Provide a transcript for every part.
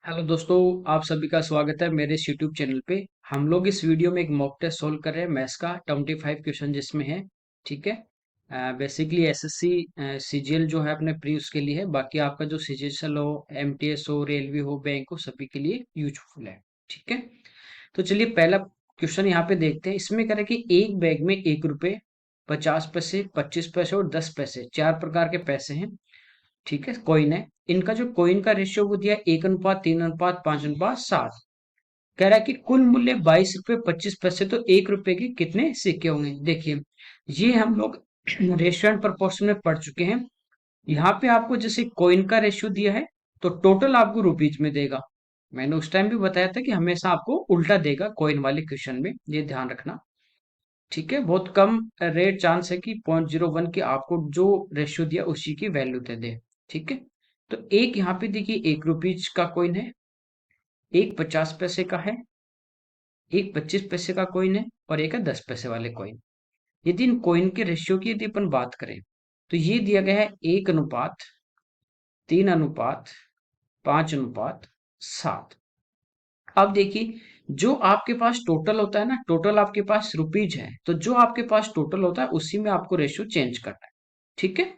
Hello दोस्तों, आप सभी का स्वागत है मेरे इस यूट्यूब चैनल पे। हम लोग इस वीडियो में एक मॉक टेस्ट सोल्व कर रहे हैं मैथ्स का 25 क्वेश्चन जिसमें है। ठीक है। बेसिकली एसएससी सीजीएल जो है अपने प्री उसके लिए है, बाकी आपका जो सीजीएल हो, एमटीएस हो, रेलवे हो, बैंक हो, सभी के लिए यूजफुल है। ठीक है। तो चलिए पहला क्वेश्चन यहाँ पे देखते हैं। इसमें कह रहा है कि एक बैग में 1 रुपए, 50 पैसे, 25 पैसे और 10 पैसे, चार प्रकार के पैसे हैं। ठीक है, कॉइन है। इनका जो कॉइन का रेशियो वो दिया 1:3:5:7। कह रहा है कि कुल मूल्य 22 रुपए 25 पैसे, तो 1 रुपए के कितने सिक्के होंगे। देखिए, ये हम लोग रेशियो एंड प्रोपोर्शन में पढ़ चुके हैं। यहाँ पे आपको जैसे कॉइन का रेशियो दिया है तो टोटल आपको रुपीज में देगा। मैंने उस टाइम भी बताया था कि हमेशा आपको उल्टा देगा कॉइन वाले क्वेश्चन में, ये ध्यान रखना। ठीक है, बहुत कम रेट चांस है कि 0.01 की आपको जो रेशियो दिया उसी की वैल्यू दे दे। ठीक है। तो एक यहाँ पे देखिए 1 रुपीज का कॉइन है, एक 50 पैसे का है, एक 25 पैसे का कॉइन है और एक है 10 पैसे वाले कॉइन। यदि इन कॉइन के रेशियो की यदि अपन बात करें तो ये दिया गया है 1:3:5:7। अब देखिए, जो आपके पास टोटल होता है ना, टोटल आपके पास रुपीज है, तो जो आपके पास टोटल होता है उसी में आपको रेशियो चेंज करना है। ठीक है।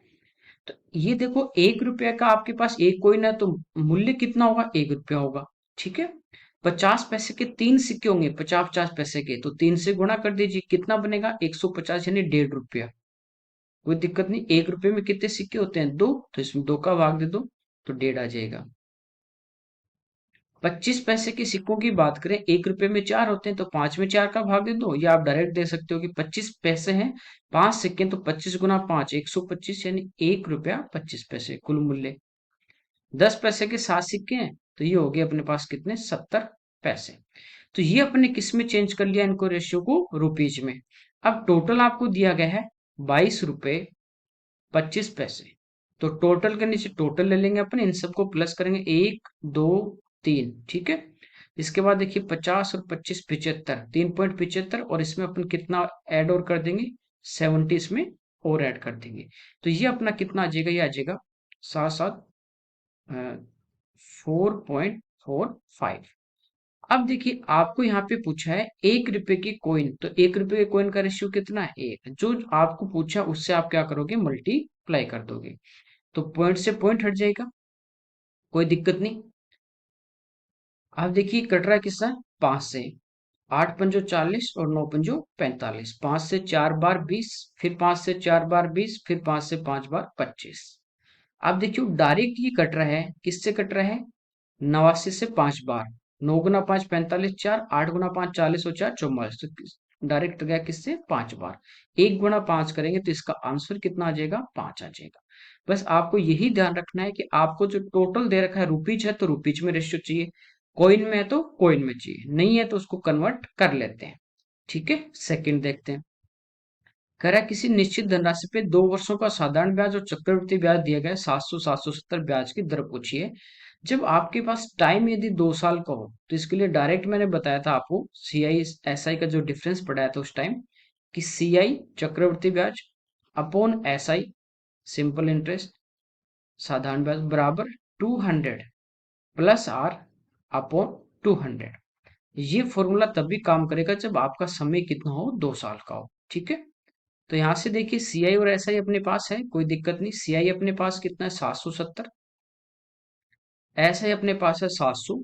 तो ये देखो, 1 रुपया का आपके पास एक कॉइन है तो मूल्य कितना होगा, 1 रुपया होगा। ठीक है। 50 पैसे के 3 सिक्के होंगे, 50-50 पैसे के, तो 3 से गुणा कर दीजिए, कितना बनेगा 150, यानी 1.5 रुपया। कोई दिक्कत नहीं। 1 रुपये में कितने सिक्के होते हैं, दो, तो इसमें दो का भाग दे दो तो 1.5 आ जाएगा। 25 पैसे के सिक्कों की बात करें, 1 रुपए में 4 होते हैं तो 5 में 4 का भाग दे दो, या आप डायरेक्ट दे सकते हो कि 25 पैसे हैं, 5 सिक्के तो 25 × 5 125, यानी 1 रुपया 25 पैसे कुल मूल्य। 10 पैसे के 7 सिक्के हैं तो ये हो गए अपने पास कितने, 70 पैसे। तो ये अपने किस में चेंज कर लिया इनको, रेशियो को रुपीज में। अब टोटल आपको दिया गया है 22 रुपए 25 पैसे। तो टोटल के नीचे टोटल ले लेंगे अपन, इन सबको प्लस करेंगे, 1 2 3। ठीक है। इसके बाद देखिए 50 और 25 75, 3.75, और इसमें अपन कितना ऐड और कर देंगे, 70 इसमें और ऐड कर देंगे। तो ये अपना कितना आ जाएगा, ये आ जाएगा 7 7 4.45। अब देखिए, आपको यहाँ पे पूछा है 1 रुपए की कॉइन, तो 1 रुपए के कॉइन का रेशियो कितना है, एक। जो आपको पूछा उससे आप क्या करोगे, मल्टीप्लाई कर दोगे, तो पॉइंट से पॉइंट हट जाएगा, कोई दिक्कत नहीं। अब देखिए कट रहा है किससे, 5 से। 8 पंजो 40 और 9 पंजो 45, 5 से 4 बार 20, फिर 5 से 4 बार 20, फिर 5 से 5 बार 25। अब देखियो डायरेक्ट ये कट रहा है, किससे कट रहा है, 89 से 5 बार। 9 × 5 45, 4, 8 × 5 40 और 4 44, तो डायरेक्ट गया किससे, 5 बार। 1 × 5 करेंगे तो इसका आंसर कितना आ जाएगा, 5 आ जाएगा। बस आपको यही ध्यान रखना है कि आपको जो टोटल दे रखा है रुपीज है तो रुपीज में रेशियो चाहिए, कॉइन में है तो कॉइन में चाहिए, नहीं है तो उसको कन्वर्ट कर लेते हैं। ठीक है। सेकंड देखते हैं। कह रहा है किसी निश्चित धनराशि पे 2 वर्षों का साधारण ब्याज और चक्रवृद्धि ब्याज दिया गया है, 700 770 ब्याज की दर पूछिए। जब आपके पास टाइम यदि 2 साल का हो तो इसके लिए डायरेक्ट मैंने बताया था आपको, सीआई एसआई का जो डिफरेंस पढ़ाया था उस टाइम, कि सीआई चक्रवृद्धि ब्याज अपॉन एसआई सिंपल इंटरेस्ट साधारण ब्याज बराबर 200 प्लस आर अपॉन 200। ये फॉर्मूला तभी काम करेगा जब आपका समय कितना हो, 2 साल का हो। ठीक है। तो यहां से देखिए, सीआई और एसआई अपने पास है, कोई दिक्कत नहीं। सीआई अपने पास कितना है, 770। एसआई अपने पास है 700।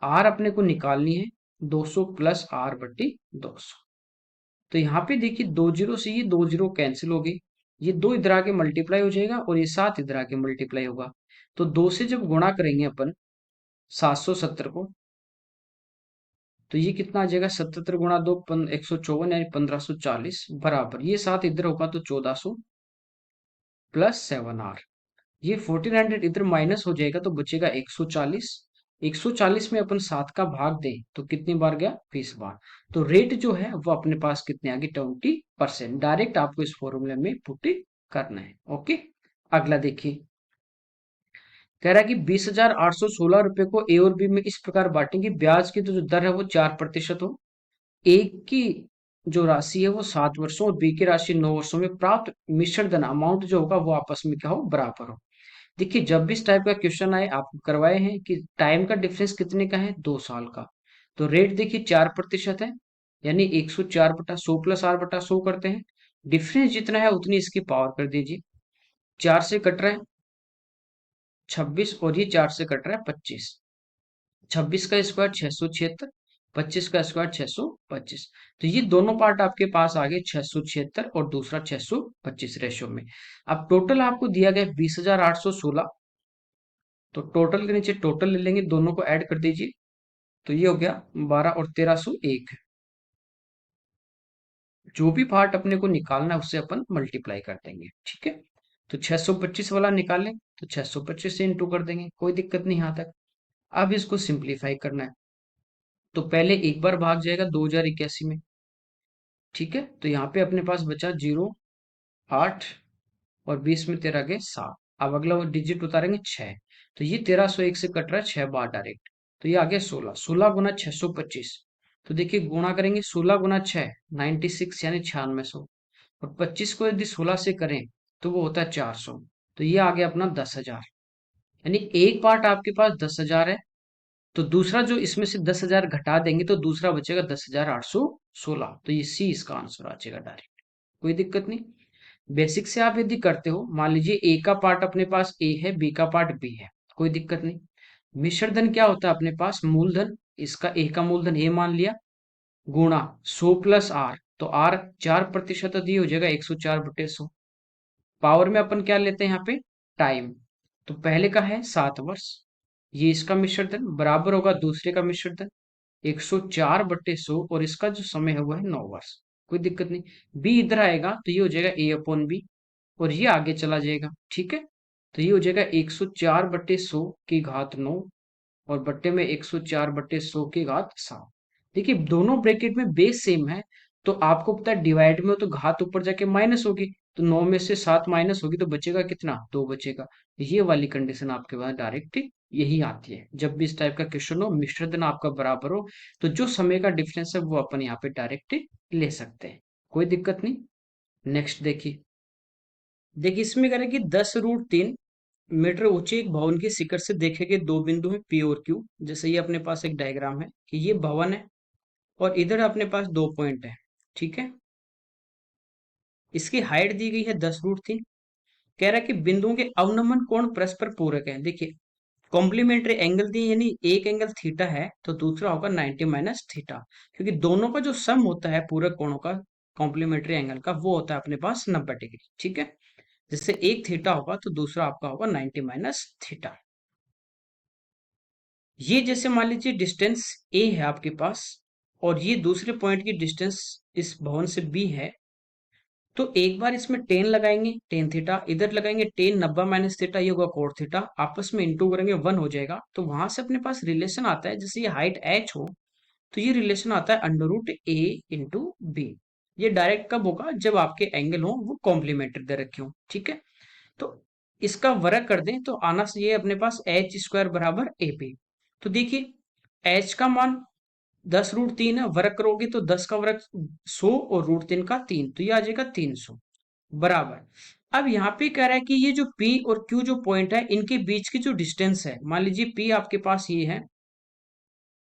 आर अपने को निकालनी है, 200 प्लस आर बट्टी 200। तो यहाँ पे देखिए, 2 जीरो से ये 2 जीरो कैंसिल हो गई, ये 2 इधर आके मल्टीप्लाई हो जाएगा और ये 7 इधर आके मल्टीप्लाई होगा। तो 2 से जब गुणा करेंगे अपन 770 को, तो ये कितना आ जाएगा, 77 × 2 154, यानी 1540 बराबर, ये 7 इधर होगा तो 1400 प्लस 7 आर। ये 1400 इधर माइनस हो जाएगा तो बचेगा 140। 140 में अपन 7 का भाग दें तो कितनी बार गया, 20 बार। तो रेट जो है वो अपने पास कितने आ गई, 20%। डायरेक्ट आपको इस फॉर्मूले में पुट करना है। ओके। अगला देखिए। कह रहा है कि 20,816 रुपए को ए और बी में इस प्रकार बांटेंगे, ब्याज की तो जो दर है वो 4% हो। ए की जो राशि है वो 7 वर्षों और बी की राशि 9 वर्षों में प्राप्त मिश्र धन अमाउंट जो होगा वो आपस में क्या हो, बराबर हो। देखिए जब भी इस टाइप का क्वेश्चन आए आपको करवाए हैं कि टाइम का डिफरेंस कितने का है, 2 साल का। तो रेट देखिए 4% है, यानी 104/100 प्लस r/100 करते हैं। डिफरेंस जितना है उतनी इसकी पावर कर दीजिए। 4 से कट रहा है 26 और ये 4 से कट रहा है 25। 26 का स्क्वायर 676, 25 का स्क्वायर 625। तो ये दोनों पार्ट आपके पास आ गए 676 और दूसरा 625 रेशो में। अब टोटल आपको दिया गया 20,816। तो टोटल के नीचे टोटल ले लेंगे, दोनों को ऐड कर दीजिए। तो ये हो गया 12 और 1301। जो भी पार्ट अपने को निकालना है उससे अपन मल्टीप्लाई कर देंगे, ठीक है। तो 625 वाला निकालें तो 625 से इंटू कर देंगे, कोई दिक्कत नहीं यहाँ तक। अब इसको सिंप्लीफाई करना है। तो पहले एक बार भाग जाएगा 2081 में, ठीक है। तो यहाँ पे अपने पास बचा 0, 8 और 20 में 13 के 7। अब अगला वो डिजिट उतारेंगे 6। तो ये 1301 से कट रहा है 6 बार डायरेक्ट। तो ये आ गया 16। 16 गुना 625। तो देखिए गुणा करेंगे 16 गुना 6, 96 यानी 9600। और 25 को यदि 16 से करें तो वो होता है 400। तो ये आ गया अपना 10,000। यानी एक पार्ट आपके पास 10,000 है, तो दूसरा जो इसमें से 10,000 घटा देंगे तो दूसरा बचेगा 10,816। तो ये सी इसका आंसर आ जाएगा डायरेक्ट, कोई दिक्कत नहीं। बेसिक से आप यदि करते हो, मान लीजिए ए का पार्ट अपने पास ए है, बी का पार्ट बी है, कोई दिक्कत नहीं। मिश्र धन क्या होता है अपने पास, मूलधन। इसका ए का मूलधन ए मान लिया, गुणा 100 प्लस आर। तो आर 4% अधिक हो जाएगा 104/100। पावर में अपन क्या लेते हैं यहाँ पे, टाइम। तो पहले का है 7 वर्ष, ये इसका मिश्र धन बराबर होगा दूसरे का मिश्र धन 104/100, और इसका जो समय है वो है 9 वर्ष। कोई दिक्कत नहीं। बी इधर आएगा तो ये हो जाएगा A/B, और ये आगे चला जाएगा, ठीक है। तो ये हो जाएगा 104/100 की घात 9, और बट्टे में 104/100 की घात 7। देखिए दोनों ब्रैकेट में बेस सेम है, तो आपको पता है डिवाइड में हो तो घात ऊपर जाके माइनस होगी। तो 9 में से 7 माइनस होगी तो बचेगा कितना, 2 बचेगा। ये वाली कंडीशन आपके पास डायरेक्ट यही आती है जब भी इस टाइप का क्वेश्चन हो, मिश्र धन आपका बराबर हो, तो जो समय का डिफरेंस है वो अपन यहाँ पे डायरेक्ट ले सकते हैं, कोई दिक्कत नहीं। नेक्स्ट देखिए, देखिए इसमें कह रहे हैं कि 10√3 मीटर ऊंचे एक भवन की शिखर से देखे गए दो बिंदु हैं पी और क्यू। जैसे ये अपने पास एक डायग्राम है कि ये भवन है और इधर अपने पास 2 पॉइंट है, ठीक है। इसकी हाइट दी गई है 10√3। कह रहा है कि बिंदुओं के अवनमन कोण परस्पर पूरक है। देखिए कॉम्प्लीमेंट्री एंगल दिए, यानी एक एंगल थीटा है तो दूसरा होगा 90 माइनस थीटा, क्योंकि दोनों का जो सम होता है पूरक कोणों का कॉम्प्लीमेंट्री एंगल का वो होता है अपने पास 90 डिग्री, ठीक है। जैसे एक थीटा होगा तो दूसरा आपका होगा 90 माइनस थीटा। ये जैसे मान लीजिए डिस्टेंस ए है आपके पास, और ये दूसरे पॉइंट की डिस्टेंस इस भवन से बी है। तो एक बार इसमें टेन लगाएंगे, टेन थीटा इधर लगाएंगे, टेन 90 माइनस थीटा, ये होगा कोट थीटा, आपस में इंटू करेंगे 1 हो जाएगा। तो वहां से अपने पास रिलेशन आता है, जैसे ये हाइट एच हो तो ये रिलेशन आता है √A/B। ये डायरेक्ट कब होगा, जब आपके एंगल हो वो कॉम्प्लीमेंट्री दे रखे हो, ठीक है। तो इसका वर्ग कर दें तो आना से ये अपने पास h² बराबर AP। तो देखिए h का मान 10√3 है, वर्ग करोगे तो 10 का वर्ग 100 और √3 का 3, तो ये आ जाएगा 300 बराबर। अब यहाँ पे कह रहा है कि ये जो P और Q जो पॉइंट है इनके बीच की जो डिस्टेंस है, मान लीजिए P आपके पास ये है,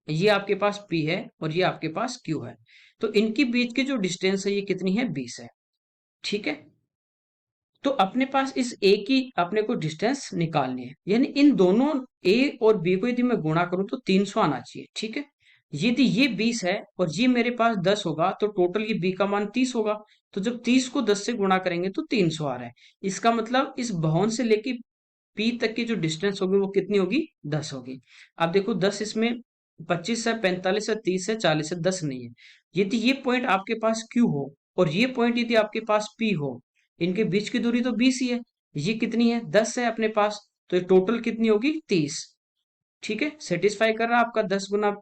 ये आपके पास P है और ये आपके पास Q है। तो इनके बीच की जो डिस्टेंस है ये कितनी है, 20 है, ठीक है। तो अपने पास इस ए की अपने को डिस्टेंस निकालनी है, यानी इन दोनों ए और बी को यदि मैं गुणा करूं तो 300 आना चाहिए, ठीक है। यदि ये 20 है और ये मेरे पास 10 होगा तो टोटल ये बी का मान 30 होगा। तो जब 30 को 10 से गुणा करेंगे तो 300 आ रहा है। इसका मतलब इस भवन से लेके पी तक की जो डिस्टेंस होगी वो कितनी होगी, 10 होगी। अब देखो 10 इसमें 25 है, 45 है, 30 है, 40 है, 10 नहीं है। यदि ये पॉइंट आपके पास क्यू हो और ये पॉइंट यदि आपके पास पी हो, इनके बीच की दूरी तो 20 ही है, ये कितनी है, 10 है अपने पास। तो ये टोटल कितनी होगी, 30, ठीक है। सेटिस्फाई कर रहा है आपका 10 गुना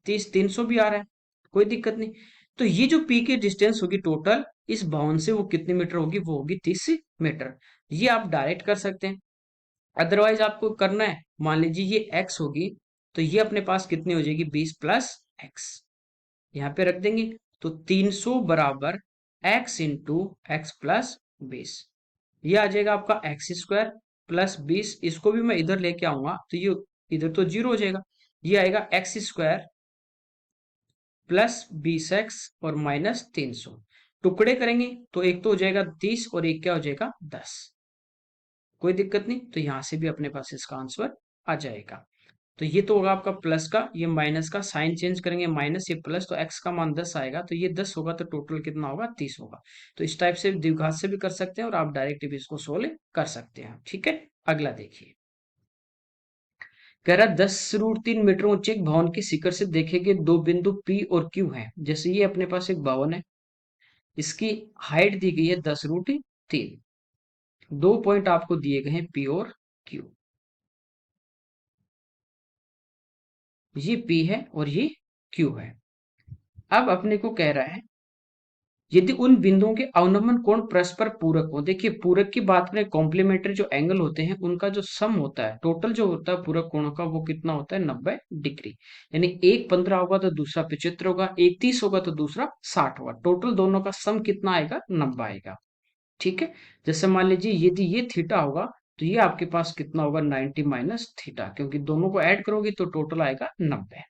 30, 300 भी आ रहा है, कोई दिक्कत नहीं। तो ये जो पी की डिस्टेंस होगी टोटल इस भवन से वो कितनी मीटर होगी, वो होगी 30 मीटर। ये आप डायरेक्ट कर सकते हैं। अदरवाइज आपको करना है, मान लीजिए ये x होगी तो ये अपने पास कितनी हो जाएगी, 20 प्लस एक्स, यहाँ पे रख देंगे। तो 300 बराबर x इंटू एक्स प्लस 20, ये आ जाएगा आपका x²। +20, इसको भी मैं इधर लेके आऊंगा तो ये इधर तो 0 हो जाएगा। ये आएगा x² +20x और -300। टुकड़े करेंगे तो एक तो हो जाएगा 30 और एक क्या हो जाएगा 10। कोई दिक्कत नहीं, तो यहां से भी अपने पास इसका आंसर आ जाएगा। तो ये तो होगा आपका प्लस का, ये माइनस का, साइन चेंज करेंगे माइनस, ये प्लस, तो x का मान 10 आएगा, तो ये 10 होगा, तो टोटल कितना होगा 30 होगा। तो इस टाइप से द्विघात से भी कर सकते हैं और आप डायरेक्ट भी इसको सोल्व कर सकते हैं। ठीक है, अगला देखिए। कह रहा 10√3 मीटर ऊंचे एक भवन की शिखर से देखे गए दो बिंदु P और Q हैं। जैसे ये अपने पास एक भवन है, इसकी हाइट दी गई है 10√3, दो पॉइंट आपको दिए गए हैं P और Q। ये P है और ये Q है। अब अपने को कह रहा है यदि उन बिंदुओं के अवनमन कोण परस्पर पूरक हो। देखिए पूरक की बात करें, कॉम्प्लीमेंट्री जो एंगल होते हैं उनका जो सम होता है, टोटल जो होता है पूरक कोणों का, वो कितना होता है 90 डिग्री। यानी एक 15 होगा तो दूसरा 75 होगा, एक 30 होगा तो दूसरा 60 होगा, टोटल दोनों का सम कितना आएगा 90 आएगा। ठीक है, जैसे मान लीजिए यदि ये थीटा होगा तो ये आपके पास कितना होगा 90 माइनस थीटा, क्योंकि दोनों को ऐड करोगे तो टोटल आएगा 90।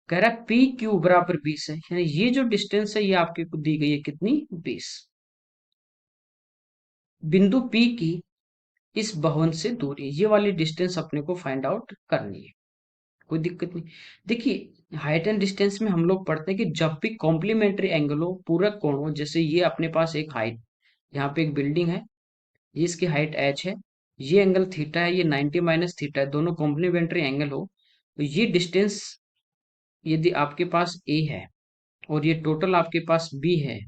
कह रहा है पी क्यू बराबर 20 है, यानी ये जो डिस्टेंस है ये आपके को दी गई है कितनी 20। बिंदु पी की इस भवन से दूरी, ये वाली डिस्टेंस अपने को फाइंड आउट करनी है। कोई दिक्कत नहीं। देखिए हाइट एंड डिस्टेंस में हम लोग पढ़ते हैं कि जब भी कॉम्प्लीमेंट्री एंगल हो, पूरक कोण हो, जैसे ये अपने पास एक हाइट, यहाँ पे एक बिल्डिंग है, ये इसकी हाइट h है, ये एंगल थीटा है, ये 90 माइनस थीटा है, दोनों कॉम्प्लीमेंट्री एंगल हो, तो ये डिस्टेंस यदि आपके पास a है और ये टोटल आपके पास b है,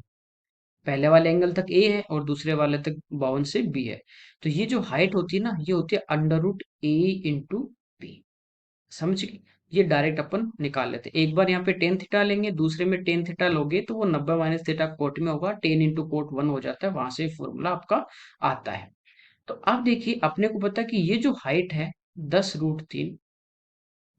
पहले वाले एंगल तक a है और दूसरे वाले तक 52 से b है, तो ये जो हाइट होती है ना, ये होती है √a × b। समझ गए? ये डायरेक्ट अपन निकाल लेते हैं। एक बार यहाँ पे टेन थीटा लेंगे, दूसरे में टेन थीटा लोगे तो वो 90 माइनस थीटा कोट में होगा, 10 × कोट 1 हो जाता है, वहां से फॉर्मूला आपका आता है। तो अब देखिए अपने को पता है कि ये जो हाइट है 10√3,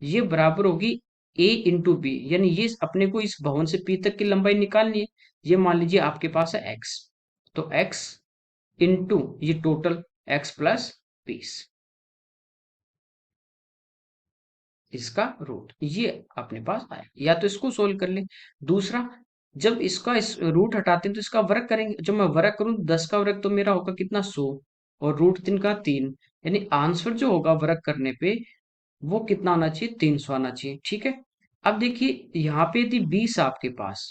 ये बराबर होगी a × b, यानी ये अपने को इस भवन से p तक की लंबाई निकालनी है। ये मान लीजिए आपके पास है x, तो x इंटू ये टोटल x + 20, इसका रूट, ये अपने पास आया। या तो इसको सोल्व कर ले। दूसरा, जब इसका इस रूट हटाते हैं तो इसका वर्ग करेंगे। जब मैं वर्ग करूं 10 का वर्ग तो मेरा होगा कितना 100, और √3 का 3, यानी आंसर जो होगा वर्ग करने पे वो कितना आना चाहिए 300 आना चाहिए। ठीक है, अब देखिए यहाँ पे यदि 20 आपके पास,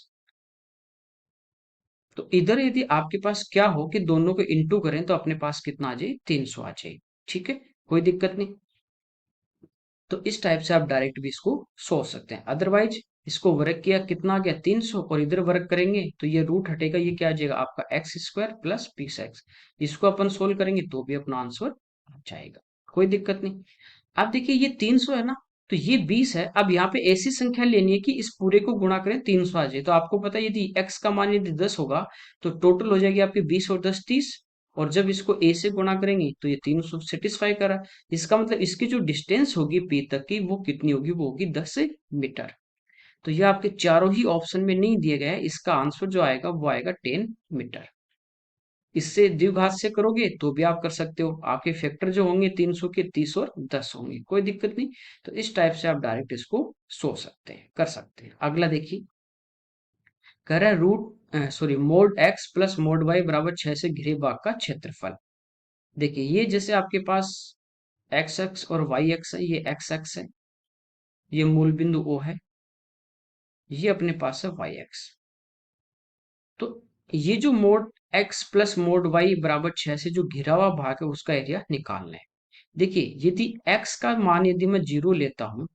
तो इधर यदि आपके पास क्या हो कि दोनों को इंटू करें तो अपने पास कितना आ जाए 300 आ जाए। ठीक है, कोई दिक्कत नहीं। तो इस टाइप से आप डायरेक्ट भी इसको सोच सकते हैं। अदरवाइज इसको वर्ग किया कितना आ गया 300, और इधर वर्ग करेंगे तो ये रूट हटेगा, ये क्या आ जाएगा आपका x² + 20x। इसको अपन सोल्व करेंगे तो भी अपना आंसर आ जाएगा, कोई दिक्कत नहीं। अब देखिए ये 300 है ना, तो ये 20 है। अब यहाँ पे ऐसी संख्या लेनी है कि इस पूरे को गुणा करें 300 आ जाए। तो आपको पता है यदि x का मान यदि 10 होगा तो टोटल हो जाएगी आपकी 20 और 10 30, और जब इसको a से गुणा करेंगे तो ये 300 सेटिस्फाई कर रहा है। इसका मतलब इसकी जो डिस्टेंस होगी p तक की वो कितनी होगी, वो होगी 10 मीटर। तो ये आपके चारों ही ऑप्शन में नहीं दिए गए हैं, इसका आंसर जो आएगा वो आएगा 10 मीटर। इससे द्विघात से करोगे तो भी आप कर सकते हो, आपके फैक्टर जो होंगे 300 के 30 और 10 होंगे, कोई दिक्कत नहीं। तो इस टाइप से आप डायरेक्ट इसको सोच सकते हैं, कर सकते हैं। अगला देखिए, कह रहा है मोड x + मोड y = 6 से घिरे भाग का क्षेत्रफल। देखिए ये जैसे आपके पास x अक्ष और y अक्ष है, ये x अक्ष है, ये मूल बिंदु O है, ये अपने पास है y अक्ष। तो ये जो मोड x + मोड y = 6 से जो घिरा हुआ भाग है उसका एरिया निकालना है। देखिए यदि x का मान यदि मैं 0 लेता हूं,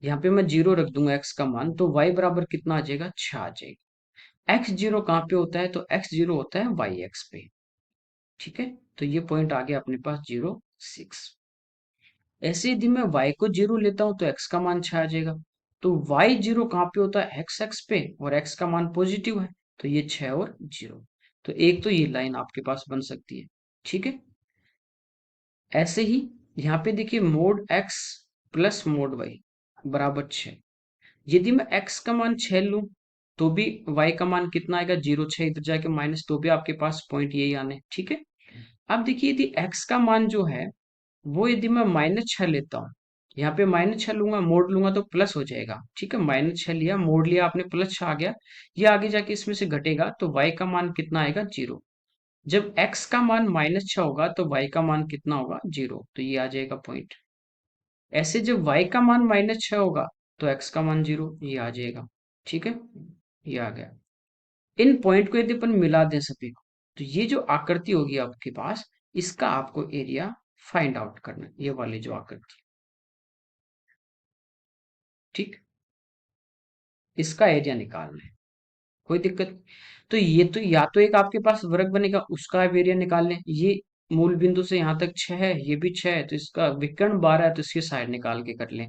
यहाँ पे मैं 0 रख दूंगा x का मान, तो y बराबर कितना आ जाएगा 6 आ जाएगा। x0 कहाँ पे होता है, तो x0 होता है y अक्ष पे। ठीक है, तो ये पॉइंट आ गया अपने पास 0 6। ऐसे यदि मैं y को 0 लेता हूं तो x का मान 6 आ जाएगा। तो y0 कहाँ पे होता है x अक्ष पे, और x का मान पॉजिटिव है, तो ये 6 और 0। तो एक तो ये लाइन आपके पास बन सकती है। ठीक है, ऐसे ही यहाँ पे देखिए मोड x + मोड y = 6। यदि मैं x का मान 6 लूं तो भी y का मान कितना आएगा 0, 6 इधर जाके माइनस, तो भी आपके पास पॉइंट यही आने। ठीक है, अब देखिए यदि x का मान जो है वो यदि मैं -6 लेता हूँ, यहाँ पे -6 लूंगा, मोड़ लूंगा तो प्लस हो जाएगा। ठीक है, -6 लिया, मोड़ लिया आपने, +6 आ गया। ये आगे जाके इसमें से घटेगा तो y का मान कितना आएगा? 0। जब x का मान -6 होगा तो y का मान कितना होगा? 0। तो ये आ जाएगा पॉइंट। ऐसे जब y का मान -6 होगा तो x का मान 0, ये आ जाएगा। ठीक है, ये आ गया। इन पॉइंट को यदि अपन मिला दें सभी को, तो ये जो आकृति होगी आपके पास, इसका आपको एरिया फाइंड आउट करना है, ये वाली जो आकृति। ठीक, इसका एरिया निकालना है, कोई दिक्कत नहीं। तो ये तो या तो एक आपके पास वर्ग बनेगा, उसका आप एरिया निकाल लें। ये मूल बिंदु से यहाँ तक 6 है, ये भी 6 है, तो इसका विकर्ण 12 है, तो इसकी साइड निकाल के कर लें।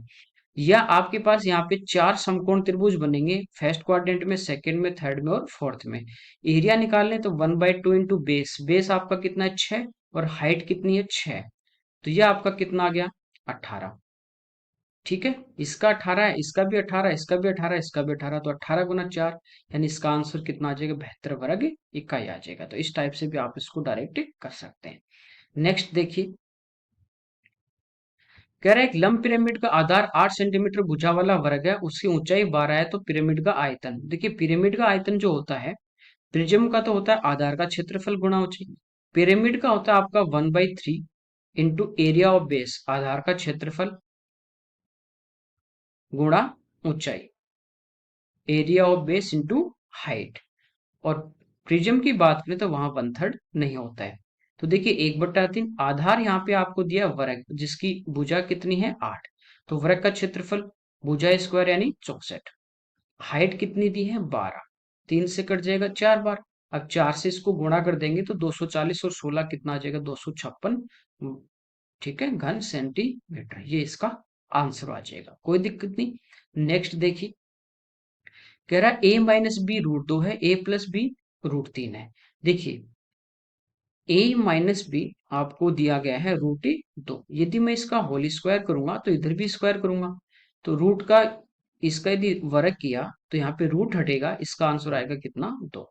या आपके पास यहाँ पे 4 समकोण त्रिभुज बनेंगे, फर्स्ट क्वाड्रेंट में, सेकंड में, थर्ड में और फोर्थ में। एरिया निकाल लें तो 1/2 इंटू बेस, बेस आपका कितना है? 6, और हाइट कितनी है? 6। तो ये आपका कितना आ गया? 18। ठीक है, इसका 18 है, इसका भी 18, इसका भी 18, इसका भी 18, तो 18 गुना 4, यानी इसका आंसर कितना आ जाएगा? 72 वर्ग इकाई आ जाएगा। तो इस टाइप से भी आप इसको डायरेक्ट कर सकते हैं। नेक्स्ट देखिए, कह रहा है एक लंब पिरामिड का आधार 8 सेंटीमीटर भुजा वाला वर्ग है, उसकी ऊंचाई 12 है, तो पिरामिड का आयतन। देखिए पिरामिड का आयतन जो होता है, प्रिज्म का तो होता है आधार का क्षेत्रफल गुणा ऊंचाई, पिरामिड का होता है आपका 1/3 इंटू एरिया ऑफ बेस, आधार का क्षेत्रफल गुणा ऊंचाई, area of base into height. और प्रिज्म की बात करें तो वहां 1/3 नहीं होता है। तो देखिए 1/3 आधार यहाँ पे आपको दिया वर्ग, जिसकी भुजा कितनी है? 8। तो वर्ग का क्षेत्रफल भुजा स्क्वायर यानी 64। हाइट कितनी दी है? 12। 3 से कट जाएगा 4 बार। अब 4 से इसको गुणा कर देंगे तो 240 और 16 कितना आ जाएगा? 256। ठीक है, घन सेंटीमीटर, ये इसका आंसर आ जाएगा, कोई दिक्कत नहीं। नेक्स्ट देखिए, कह रहा है a-b √2 है, a+b √3 है। देखिए a-b आपको दिया गया है √2। यदि मैं इसका होल स्क्वायर करूंगा तो इधर भी स्क्वायर करूंगा, तो रूट का इसका यदि वर्ग किया तो यहाँ पे रूट हटेगा, इसका आंसर आएगा कितना? 2।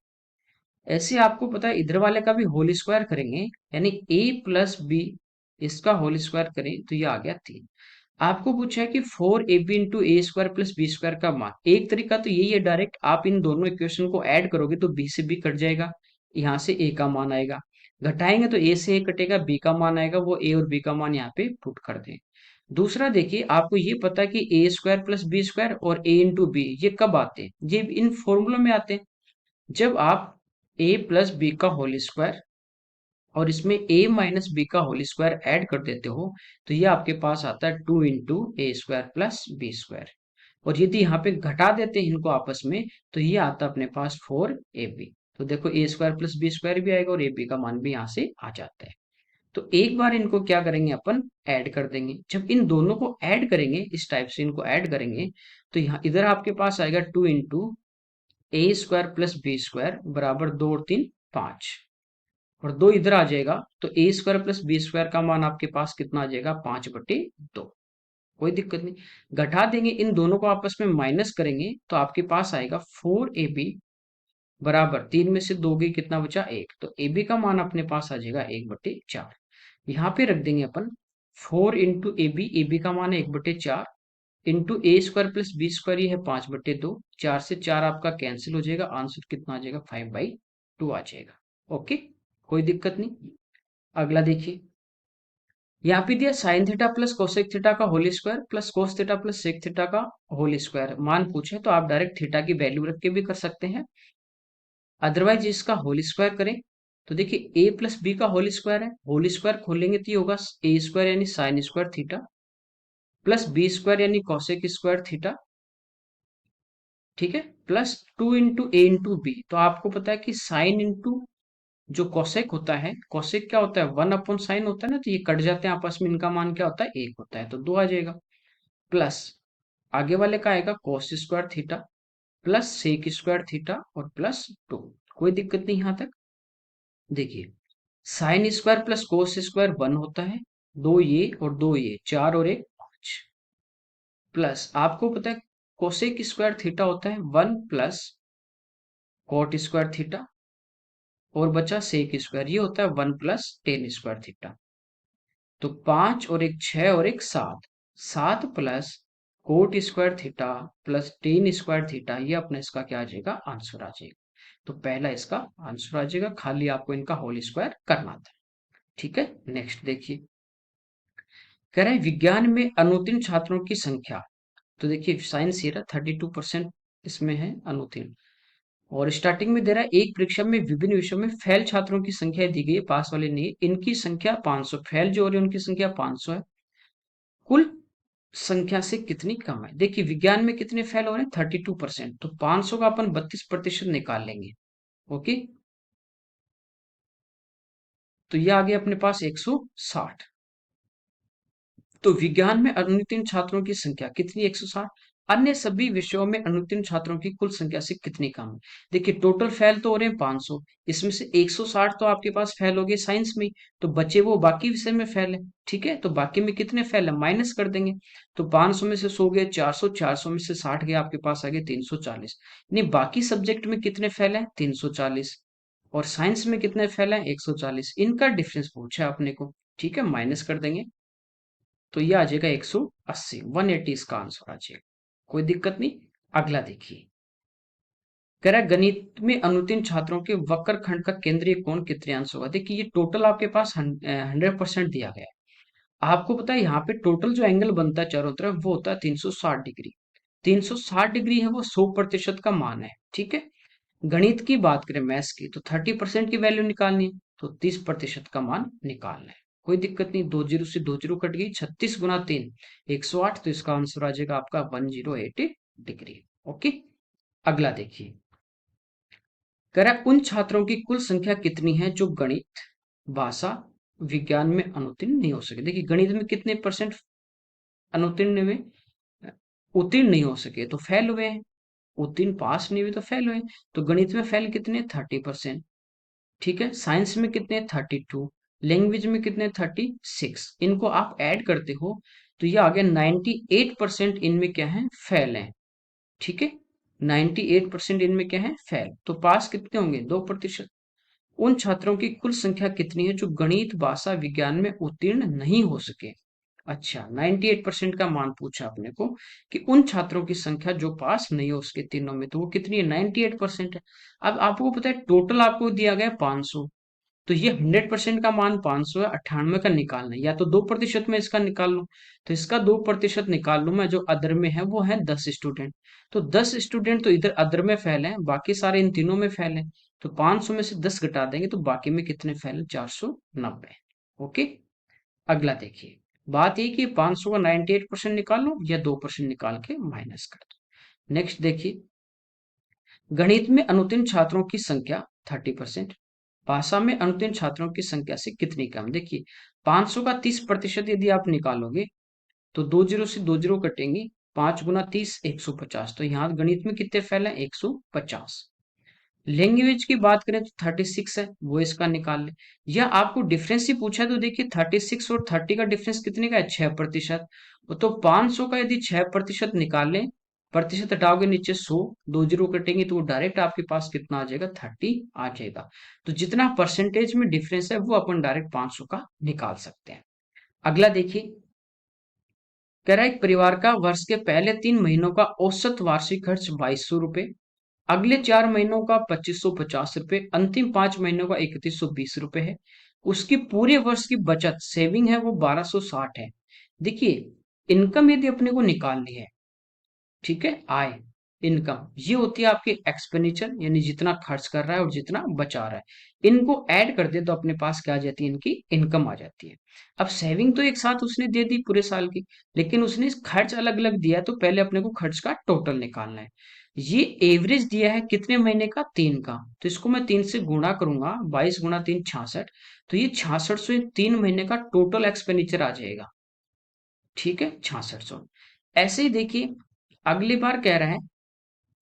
ऐसे आपको पता है इधर वाले का भी होल स्क्वायर करेंगे, यानी a+b, इसका होल स्क्वायर करें तो ये आ गया 3। आपको पूछा है कि 4ab इंटू ए स्क्वायर प्लस बी स्क्वायर का मान। एक तरीका तो यही है, डायरेक्ट आप इन दोनों इक्वेशन को ऐड करोगे तो बी से बी कट जाएगा, यहाँ से ए का मान आएगा। घटाएंगे तो ए से ए कटेगा, बी का मान आएगा, वो ए और बी का मान यहाँ पे पुट कर दें। दूसरा देखिए, आपको ये पता है कि ए स्क्वायर प्लस बी स्क्वायर और ए इंटू बी ये कब आते हैं? ये इन फॉर्मूलों में आते हैं, जब आप ए प्लस बी का होल स्क्वायर और इसमें a-b का होल स्क्वायर ऐड कर देते हो, तो ये आपके पास आता है 2 इंटू ए स्क्वायर प्लस बी स्क्वायर। और यदि यहाँ पे घटा देते हैं इनको आपस में, तो ये आता है अपने पास 4ab। तो देखो ए स्क्वायर प्लस बी स्क्वायर भी आएगा और ए बी का मान भी यहाँ से आ जाता है। तो एक बार इनको क्या करेंगे अपन? ऐड कर देंगे। जब इन दोनों को ऐड करेंगे, इस टाइप से इनको ऐड करेंगे, तो यहाँ इधर आपके पास आएगा 2 इंटू ए स्क्वायर प्लस बी स्क्वायर बराबर 2 और 3 5, और 2 इधर आ जाएगा, तो ए स्क्वायर प्लस बी स्क्वायर का मान आपके पास कितना आ जाएगा? 5/2। कोई दिक्कत नहीं, घटा देंगे, इन दोनों को आपस में माइनस करेंगे तो आपके पास आएगा 4ab बराबर 3 में से 2 गई, कितना बचा? 1। तो ए बी का मान अपने पास आ जाएगा 1/4। यहाँ पे रख देंगे अपन 4 इंटू ए बी का मान है 1/4 इंटू ए स्क्वायर प्लस बी स्क्वायर, ये है 5/2। 4 से 4 आपका कैंसिल हो जाएगा, आंसर कितना आ जाएगा? 5/2 आ जाएगा। ओके, कोई दिक्कत नहीं। अगला देखिए, यहाँ पे दिया sine theta plus cosec theta का whole square plus cos theta plus sec theta का होल स्क्वायर मान पूछे, तो आप डायरेक्ट थीटा की वैल्यू रख के भी कर सकते हैं, अदरवाइज इसका होल स्क्वायर करें। तो देखिए a प्लस बी का होल स्क्वायर है, होल स्क्वायर खोलेंगे तो ये होगा ए स्क्वायर यानी sine square theta plus b square यानी कॉसेक स्क्वायर थीटा, ठीक है, plus 2 into a into b. तो आपको पता है कि साइन इंटू जो कोसेक होता है, कोसेक क्या होता है? 1/sin होता है ना, तो ये कट जाते हैं आपस में, इनका मान क्या होता है? 1 होता है, तो 2 आ जाएगा। प्लस आगे वाले का आएगा cos square theta plus sec square theta और प्लस 2। कोई दिक्कत नहीं यहाँ तक। देखिए sine square plus cos square 1 होता है, 2 ये और 2 ये, 4 और 1 5। प्लस आपको पता है कोसेक स्क्वायर थीटा होता है 1 प्लस कॉट स्क्वायर थीटा और बचा सेक स्क्वायर, ये होता है 1 + tan² थीटा। तो 5 और एक 6 और एक 7, 7 plus cot² theta plus tan² theta, ये अपना इसका क्या आ जाएगा, आंसर आ जाएगा। तो पहला इसका आंसर आ जाएगा, खाली आपको इनका होल स्क्वायर करना था। ठीक है, नेक्स्ट देखिए, कह रहे हैं विज्ञान में अनुत्तीर्ण छात्रों की संख्या। तो देखिए साइंस ये रहा 32% इसमें है अनुत्तीर्ण। और स्टार्टिंग में दे रहा है एक परीक्षा में विभिन्न विषयों में फेल छात्रों की संख्या दी गई है, पास वाले नहीं है। इनकी संख्या 500, फेल जो हो रही है उनकी संख्या 500 है। कुल संख्या से कितनी कम है। देखिए विज्ञान में कितने फेल हो रहे हैं, 32%, तो 500 का अपन 32% निकाल लेंगे। ओके, तो ये आ गया अपने पास 160। तो विज्ञान में अनुत्तीर्ण छात्रों की संख्या कितनी, 160। अन्य सभी विषयों में अनुत्तीर्ण छात्रों की कुल संख्या से कितनी कम है। देखिए टोटल फेल तो हो रहे हैं 500, इसमें से 160 तो आपके पास फेल हो गए साइंस में, तो बचे वो बाकी विषय में फेल है। ठीक है, तो बाकी में कितने फेल है माइनस कर देंगे। तो 500 में से 100 गए 400, 400 में से 60 गए, आपके पास आ गए 340। नहीं, बाकी सब्जेक्ट में कितने फेल है, 340। और साइंस में कितने फेल है, 140। इनका डिफरेंस पूछा है अपने को। ठीक है, माइनस कर देंगे, तो ये आ जाएगा 180, 180 इसका आंसर आ जाएगा। कोई दिक्कत नहीं। अगला देखिए, कह रहा है गणित में अनुत्तीर्ण छात्रों के वक्रखंड का केंद्रीय कोण कितने अंश होगा। देखिए ये टोटल आपके पास 100% दिया गया है। आपको पता है यहाँ पे टोटल जो एंगल बनता है चारों तरफ वो होता है 360 डिग्री। 360 डिग्री है वो 100% का मान है। ठीक है, गणित की बात करें मैथ्स की, तो 30% की वैल्यू निकालनी है, तो 30% का मान निकालना है। कोई दिक्कत नहीं, 2 जीरो से 2 जीरो कट गई, 36 × 3 108, तो इसका आंसर आ जाएगा आपका 1080 डिग्री। ओके, अगला देखिए, कह रहा है उन छात्रों की कुल संख्या कितनी है जो गणित, भाषा, विज्ञान में अनुत्तीर्ण नहीं हो सके। देखिए गणित में कितने परसेंट अनुत्तीर्ण में उत्तीर्ण नहीं हो सके, तो फेल हुए हैं। उत्तीर्ण पास नहीं हुए तो फेल हुए। तो गणित में फेल कितने, 30%। ठीक है, साइंस में कितने, 32। लैंग्वेज में कितने, 36। इनको आप ऐड करते हो तो ये आ गया 98% इनमें क्या है, फेल है। ठीक है, 98% इनमें क्या है, फेल। तो पास कितने होंगे, 2%। उन छात्रों की कुल संख्या कितनी है जो गणित, भाषा, विज्ञान में उत्तीर्ण नहीं हो सके। अच्छा, 98% का मान पूछा अपने को कि उन छात्रों की संख्या जो पास नहीं हो उसके तीनों में, तो वो कितनी है, 98% है। अब आपको पता है टोटल आपको दिया गया 500, तो ये 100% का मान 500 है, 98 का निकालना है, या तो 2% में इसका निकाल लो। तो इसका 2% निकाल लूं मैं, जो अदर में है वो है 10 स्टूडेंट। तो 10 स्टूडेंट तो इधर अदर में फैले हैं, बाकी सारे इन तीनों में फैले हैं। तो 500 में से 10 घटा देंगे तो बाकी में कितने फैले, 490। ओके, अगला देखिए, बात ये कि 500 का 98% निकाल लो या 2% निकाल के माइनस कर दो। नेक्स्ट देखिए, गणित में अनुत्तीर्ण छात्रों की संख्या 30%, भाषा में अनुत्तीर्ण छात्रों की संख्या से कितनी कम। देखिए 500 का 30% यदि आप निकालोगे तो 2 जीरो से 2 जीरो कटेंगे, 5 × 30 150। तो यहाँ गणित में कितने फैल है, 150। लैंग्वेज की बात करें तो 36 है, वो इसका निकाल ले। या आपको डिफरेंस ही पूछा है, तो देखिए 36 और 30 का डिफरेंस कितने का है, 6%। तो 500 का यदि 6% निकाल लें, प्रतिशत हटाओगे नीचे 100, 2 जीरो कटेंगे तो वो डायरेक्ट आपके पास कितना आ जाएगा, 30 आ जाएगा। तो जितना परसेंटेज में डिफरेंस है वो अपन डायरेक्ट 500 का निकाल सकते हैं। अगला देखिए, कह रहा है एक परिवार का वर्ष के पहले 3 महीनों का औसत वार्षिक खर्च 2200 रुपए, अगले 4 महीनों का 2550 रुपए, अंतिम 5 महीनों का 3120 रुपए है। उसकी पूरे वर्ष की बचत सेविंग है वो 1260 है। देखिए इनकम यदि अपने को निकालनी है, ठीक है, आय, इनकम, ये होती है आपकी एक्सपेंडिचर, यानी जितना खर्च कर रहा है और जितना बचा रहा है, इनको ऐड कर दे तो अपने पास क्या आ जाती है, इनकी इनकम आ जाती है। अब सेविंग तो एक साथ उसने दे दी पूरे साल की, लेकिन उसने खर्च अलग अलग दिया है, तो पहले अपने को खर्च का टोटल निकालना है। ये एवरेज दिया है कितने महीने का, 3 का, तो इसको मैं 3 से गुणा करूंगा, 22 × 3 66। तो ये 6600 3 महीने का टोटल एक्सपेंडिचर आ जाएगा। ठीक है, 6600। ऐसे ही देखिए, अगली बार कह रहा है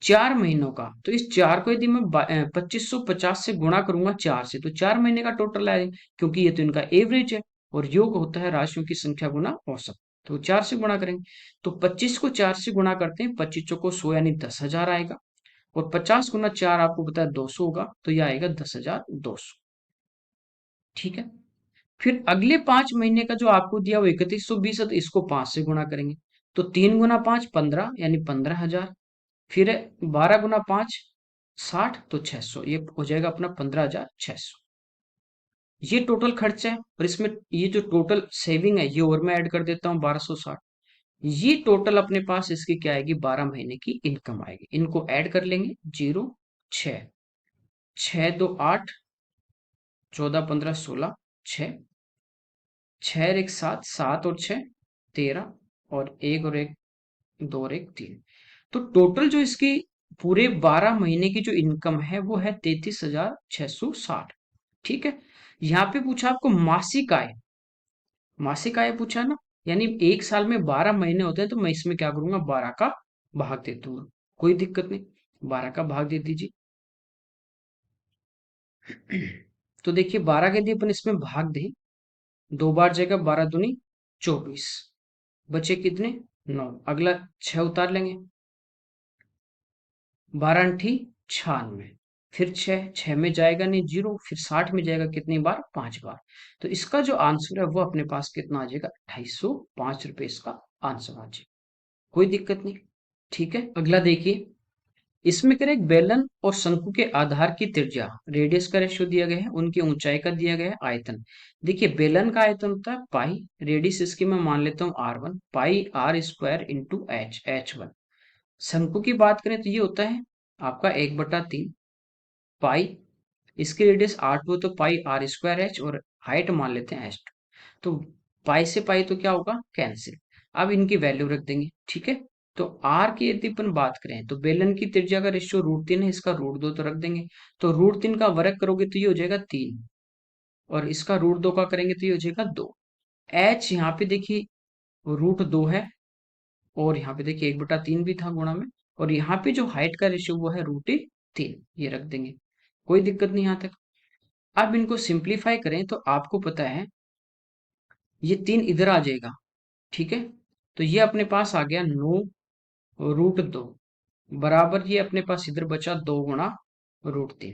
4 महीनों का, तो इस 4 को यदि मैं 2550 से गुणा करूंगा 4 से, तो 4 महीने का टोटल आएगा, क्योंकि ये तो इनका एवरेज है और योग होता है राशियों की संख्या गुना औसत। तो 4 से गुणा करेंगे, तो 25 को 4 से गुणा करते हैं, 25 को 100 यानी 10,000 आएगा। और 50 × 4 आपको पता है 200 होगा, तो यह आएगा 10,200। ठीक है। फिर अगले 5 महीने का जो आपको दिया वो 3120 है, तो इसको 5 से गुणा करेंगे। तो 3 × 5 15, यानी 15,000। फिर 12 × 5 60, तो 600, ये हो जाएगा अपना 15,600। ये टोटल खर्चा है, और इसमें ये जो टोटल सेविंग है ये और मैं ऐड कर देता हूँ 1260। ये टोटल अपने पास इसकी क्या आएगी, 12 महीने की इनकम आएगी। इनको ऐड कर लेंगे, 0 6 6 2 8, 14 15 16, 6 6 और 1 7, 7 और 6 13, और 1 और 1 2 और 1 3। तो टोटल जो इसकी पूरे 12 महीने की जो इनकम है वो है 33,660। ठीक है। यहाँ पे पूछा आपको मासिक आय, मासिक आय पूछा ना, यानी एक साल में 12 महीने होते हैं, तो मैं इसमें क्या करूंगा, 12 का भाग दे दूंगा। कोई दिक्कत नहीं, 12 का भाग दे दीजिए। तो देखिए 12 के दिए अपन इसमें भाग दे, 2 बार जाएगा, 12 दूनी 24, बचे कितने, 9। अगला 6 उतार लेंगे, 12 अंठी 96, फिर 6 6 में जाएगा नहीं 0, फिर 60 में जाएगा कितनी बार, 5 बार। तो इसका जो आंसर है वो अपने पास कितना आ जाएगा, 2805 रुपए इसका आंसर आ जाएगा। कोई दिक्कत नहीं। ठीक है। अगला देखिए, इसमें करें एक बेलन और शंकु के आधार की त्रिज्या, रेडियस का रेशियो दिया गया है, उनकी ऊंचाई का दिया गया है, आयतन। देखिए बेलन का आयतन होता है पाई, रेडियस इसकी मैं मान लेता हूँ R1, पाई R² इंटू H1। शंकु की बात करें तो ये होता है आपका 1/3 पाई, इसकी रेडियस R2 तो पाई R²H, और हाइट मान लेते हैं H2। तो पाई से पाई तो क्या होगा, कैंसिल। अब इनकी वैल्यू रख देंगे। ठीक है। तो आर की यदि अपन बात करें तो बेलन की त्रिज्या का रेशियो √3 है, इसका √2 तो रख देंगे। तो √3 का वर्ग करोगे तो ये हो जाएगा 3, और इसका √2 का करेंगे तो ये हो जाएगा 2। एच यहाँ पे देखिए √2 है, और यहाँ पे देखिए 1/3 भी था गुणा में, और यहाँ पे जो हाइट का रेशियो वो है √3, ये रख देंगे। कोई दिक्कत नहीं यहाँ तक। अब इनको सिंप्लीफाई करें तो आपको पता है ये 3 इधर आ जाएगा। ठीक है। तो ये अपने पास आ गया 9 √2, बराबर ये अपने पास इधर बचा 2 × √3।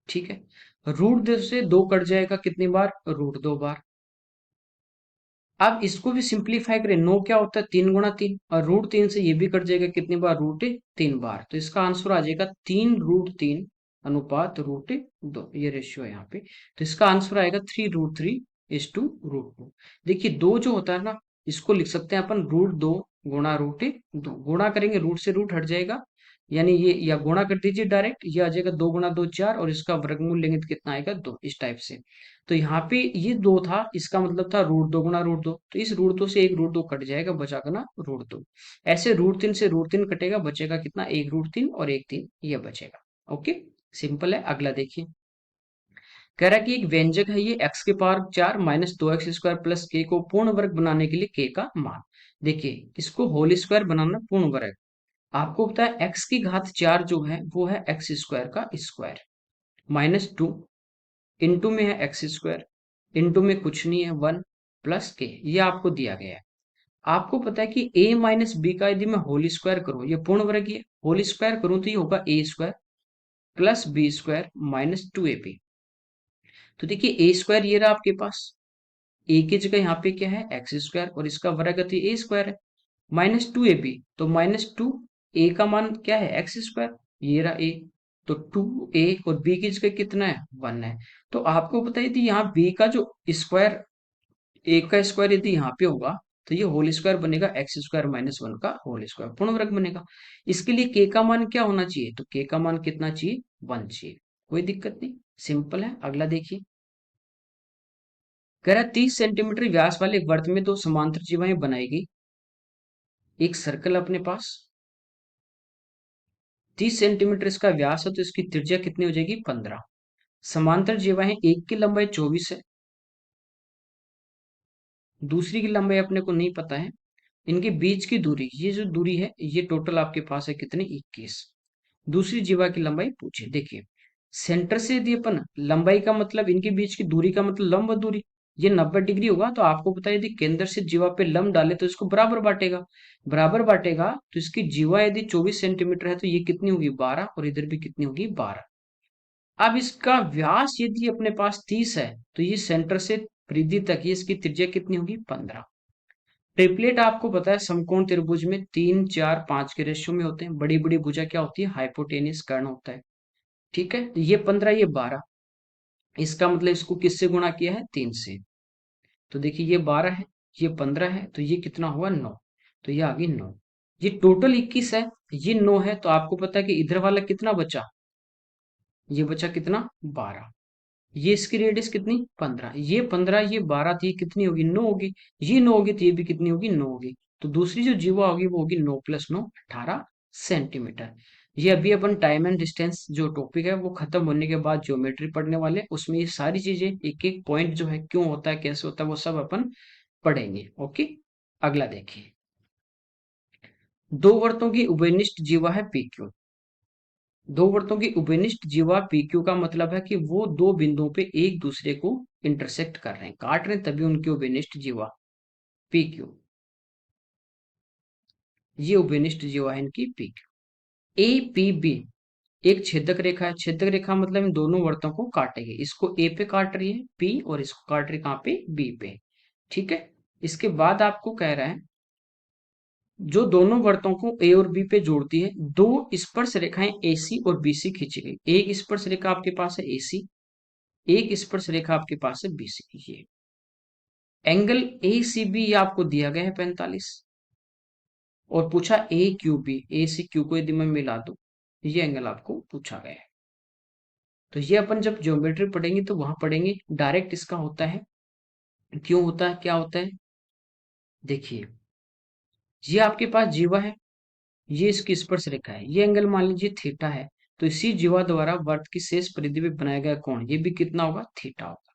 ठीक है। √2 से 2 कट जाएगा कितनी बार, √2 बार। अब इसको भी सिंप्लीफाई करें, 9 क्या होता है, 3 × 3, और √3 से ये भी कट जाएगा कितनी बार, √3 बार। तो इसका आंसर आ जाएगा 3 √3 अनुपात √2, ये रेशियो है यहाँ पे। तो इसका आंसर आएगा 3 √3 is to √2। देखिए दो जो होता है ना, इसको लिख सकते हैं अपन √2 गुणा √2, गुणा करेंगे रूट से रूट हट जाएगा, यानी ये, या गुणा कर दीजिए डायरेक्ट, ये आ जाएगा 2 × 2 4, और इसका वर्गमूल लेंगे तो कितना आएगा, 2, इस टाइप से। तो यहाँ पे ये 2 था, इसका मतलब था √2 × √2, तो इस √2 से एक √2 कट जाएगा, बचा ना √2। ऐसे √3 से √3 कटेगा, बचेगा कितना, 1 √3 और 1 3, ये बचेगा। ओके, सिंपल है। अगला देखिए, कह रहा है कि एक व्यंजक है ये x⁴ minus 2x² plus k को पूर्ण वर्ग बनाने के लिए k का मान। देखिए इसको होल स्क्वायर बनाना पूर्ण वर्ग, आपको पता है x की घात 4 जो है वो है x² का स्क्वायर, -2 इंटू में है x², इंटू में कुछ नहीं है 1 प्लस k, ये आपको दिया गया है। आपको पता है कि a माइनस बी का यदि मैं होल स्क्वायर करूं, ये पूर्ण वर्ग है, होल स्क्वायर करूं तो ये होगा a² plus b² minus 2ab। तो देखिए a² ये रहा आपके पास, a की जगह यहाँ पे क्या है, x², और इसका वर्ग है तो a² है, -2ab, तो -2, a का मान क्या है, x², ये रहा a, तो 2a, और b की जगह कितना है, 1 है। तो आपको पता है यदि यहाँ b का जो स्क्वायर, a का स्क्वायर यदि यहाँ पे होगा, तो ये होल स्क्वायर बनेगा x² - 1 का होल स्क्वायर, पूर्ण वर्ग बनेगा। इसके लिए k का मान क्या होना चाहिए, तो k का मान कितना चाहिए, 1 चाहिए। कोई दिक्कत नहीं, सिंपल है। अगला देखिए, कह रहा है 30 सेंटीमीटर व्यास वाले एक वृत्त में दो समांतर जीवाएं बनाएगी। एक सर्कल अपने पास 30 सेंटीमीटर इसका व्यास है, तो इसकी त्रिज्या कितनी हो जाएगी, 15। समांतर जीवाएं, एक की लंबाई 24 है, दूसरी की लंबाई अपने को नहीं पता है। इनके बीच की दूरी, ये जो दूरी है ये टोटल आपके पास है कितनी, 21। दूसरी जीवा की लंबाई पूछे। देखिए सेंटर से यदि अपन लंबाई का मतलब, इनके बीच की दूरी का मतलब लंब दूरी, ये 90 डिग्री होगा, तो आपको पता है यदि केंद्र से जीवा पे लंब डाले तो इसको बराबर बांटेगा। बराबर बांटेगा तो इसकी जीवा यदि 24 सेंटीमीटर है तो ये कितनी होगी 12, और इधर भी कितनी होगी 12। अब इसका व्यास यदि अपने पास 30 है तो ये सेंटर से परिधि तक ये इसकी त्रिज्या कितनी होगी 15। ट्रिपलेट आपको पता है समकोण त्रिभुज में 3 4 5 के रेशियो में होते हैं। बड़ी बड़ी भुजा क्या होती है, हाइपोटेनियस कर्ण होता है। ठीक है, तो ये 15 ये 12, इसका मतलब इसको किससे गुणा किया है 3 से। तो देखिए ये 12 है, ये 15 है, तो ये कितना हुआ 9, तो ये आ गई 9। ये टोटल 21 है, ये 9 है, तो आपको पता है कि इधर वाला कितना बचा, ये बचा कितना 12। ये इसकी रेडियस कितनी 15, ये 15 ये 12, तो ये कितनी होगी 9 होगी। ये 9 होगी तो ये भी कितनी होगी 9 होगी। तो दूसरी जो जीवा होगी वो होगी 9 + 9 18 सेंटीमीटर। ये अभी अपन टाइम एंड डिस्टेंस जो टॉपिक है वो खत्म होने के बाद ज्योमेट्री पढ़ने वाले, उसमें ये सारी चीजें एक एक पॉइंट जो है क्यों होता है कैसे होता है वो सब अपन पढ़ेंगे। ओके, अगला देखिए। दो वर्तों की उभयनिष्ठ जीवा है पी क्यू। दो वृत्तों की उपनिष्ठ जीवा PQ का मतलब है कि वो दो बिंदुओं पे एक दूसरे को इंटरसेक्ट कर रहे हैं, काट रहे हैं, तभी उनकी उपनिष्ठ जीवा PQ। ये उपनिष्ठ जीवा है इनकी PQ। APB एक छेदक रेखा है। छेदक रेखा मतलब इन दोनों वर्तों को काटेगी। इसको A पे काट रही है P, और इसको काट रही है कहाँ पे B पे। ठीक है, इसके बाद आपको कह रहा है जो दोनों वर्तों को A और B पे जोड़ती है, दो स्पर्श रेखाएं AC और BC खींची गई। एक स्पर्श रेखा आपके पास है AC, एक स्पर्श रेखा आपके पास है BC। ये एंगल ACB आपको दिया गया है 45, और पूछा AQB, A से Q को यदि मैं मिला दूं, ये एंगल आपको पूछा गया है। तो ये अपन जब ज्योमेट्री पढ़ेंगे तो वहां पढ़ेंगे, डायरेक्ट इसका होता है। क्यों होता है, क्या होता है, देखिए ये आपके पास जीवा है, ये इसकी स्पर्श रेखा है, ये एंगल मान लीजिए थीटा है, तो इसी जीवा द्वारा वर्त की शेष परिधि में बनाया गया कोण ये भी कितना होगा थीटा होगा।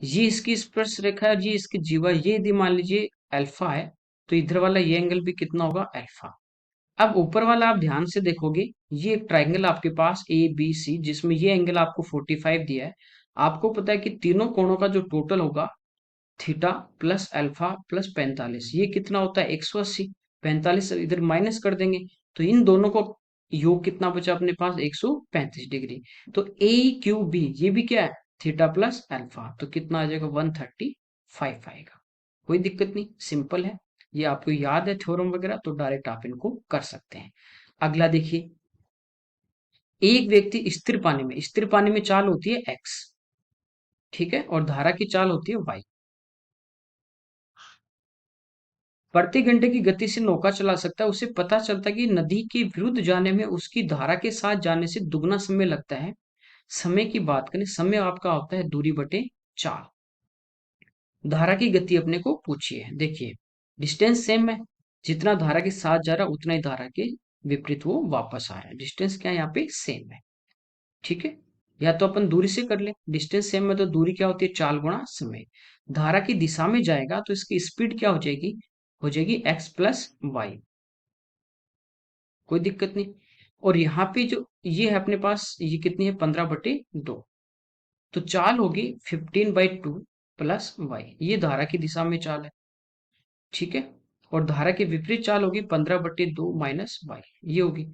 ये इसकी स्पर्श रेखा है, ये इसकी जीवा, ये यदि मान लीजिए अल्फा है, तो इधर वाला ये एंगल भी कितना होगा अल्फा। अब ऊपर वाला आप ध्यान से देखोगे, ये एक ट्राइंगल आपके पास ABC जिसमें ये एंगल आपको 45 दिया है। आपको पता है कि तीनों कोणों का जो टोटल होगा थीटा प्लस अल्फा प्लस 45, ये कितना होता है 180। 45 इधर माइनस कर देंगे तो इन दोनों को योग कितना बचा अपने पास 135 डिग्री। तो AQB ये भी क्या है थीटा प्लस अल्फा, तो कितना आ जाएगा 135 आएगा। कोई दिक्कत नहीं, सिंपल है। ये आपको याद है थ्योरम वगैरह, तो डायरेक्ट आप इनको कर सकते हैं। अगला देखिए, एक व्यक्ति स्थिर पानी में चाल होती है x, ठीक है, और धारा की चाल होती है y। प्रति घंटे की गति से नौका चला सकता है, उसे पता चलता है कि नदी के विरुद्ध जाने में उसकी धारा के साथ जाने से दुगना समय लगता है। समय की बात करें, समय आपका होता है दूरी बटे 4। धारा की गति अपने को पूछी है। देखिए डिस्टेंस सेम है, जितना धारा के साथ जा रहा उतना ही धारा के विपरीत वो वापस आ रहा है। डिस्टेंस क्या है यहाँ पे सेम है। ठीक है, या तो अपन दूरी से कर ले, डिस्टेंस सेम है तो दूरी क्या होती है 4 गुणा समय। धारा की दिशा में जाएगा तो इसकी स्पीड क्या हो जाएगी x प्लस वाई। कोई दिक्कत नहीं। और यहाँ पे जो ये है अपने पास, ये कितनी है 15/2, तो चाल होगी 15/2 प्लस वाई, ये धारा की दिशा में चाल है। ठीक है, और धारा की विपरीत चाल होगी 15/2 माइनस वाई, ये होगी।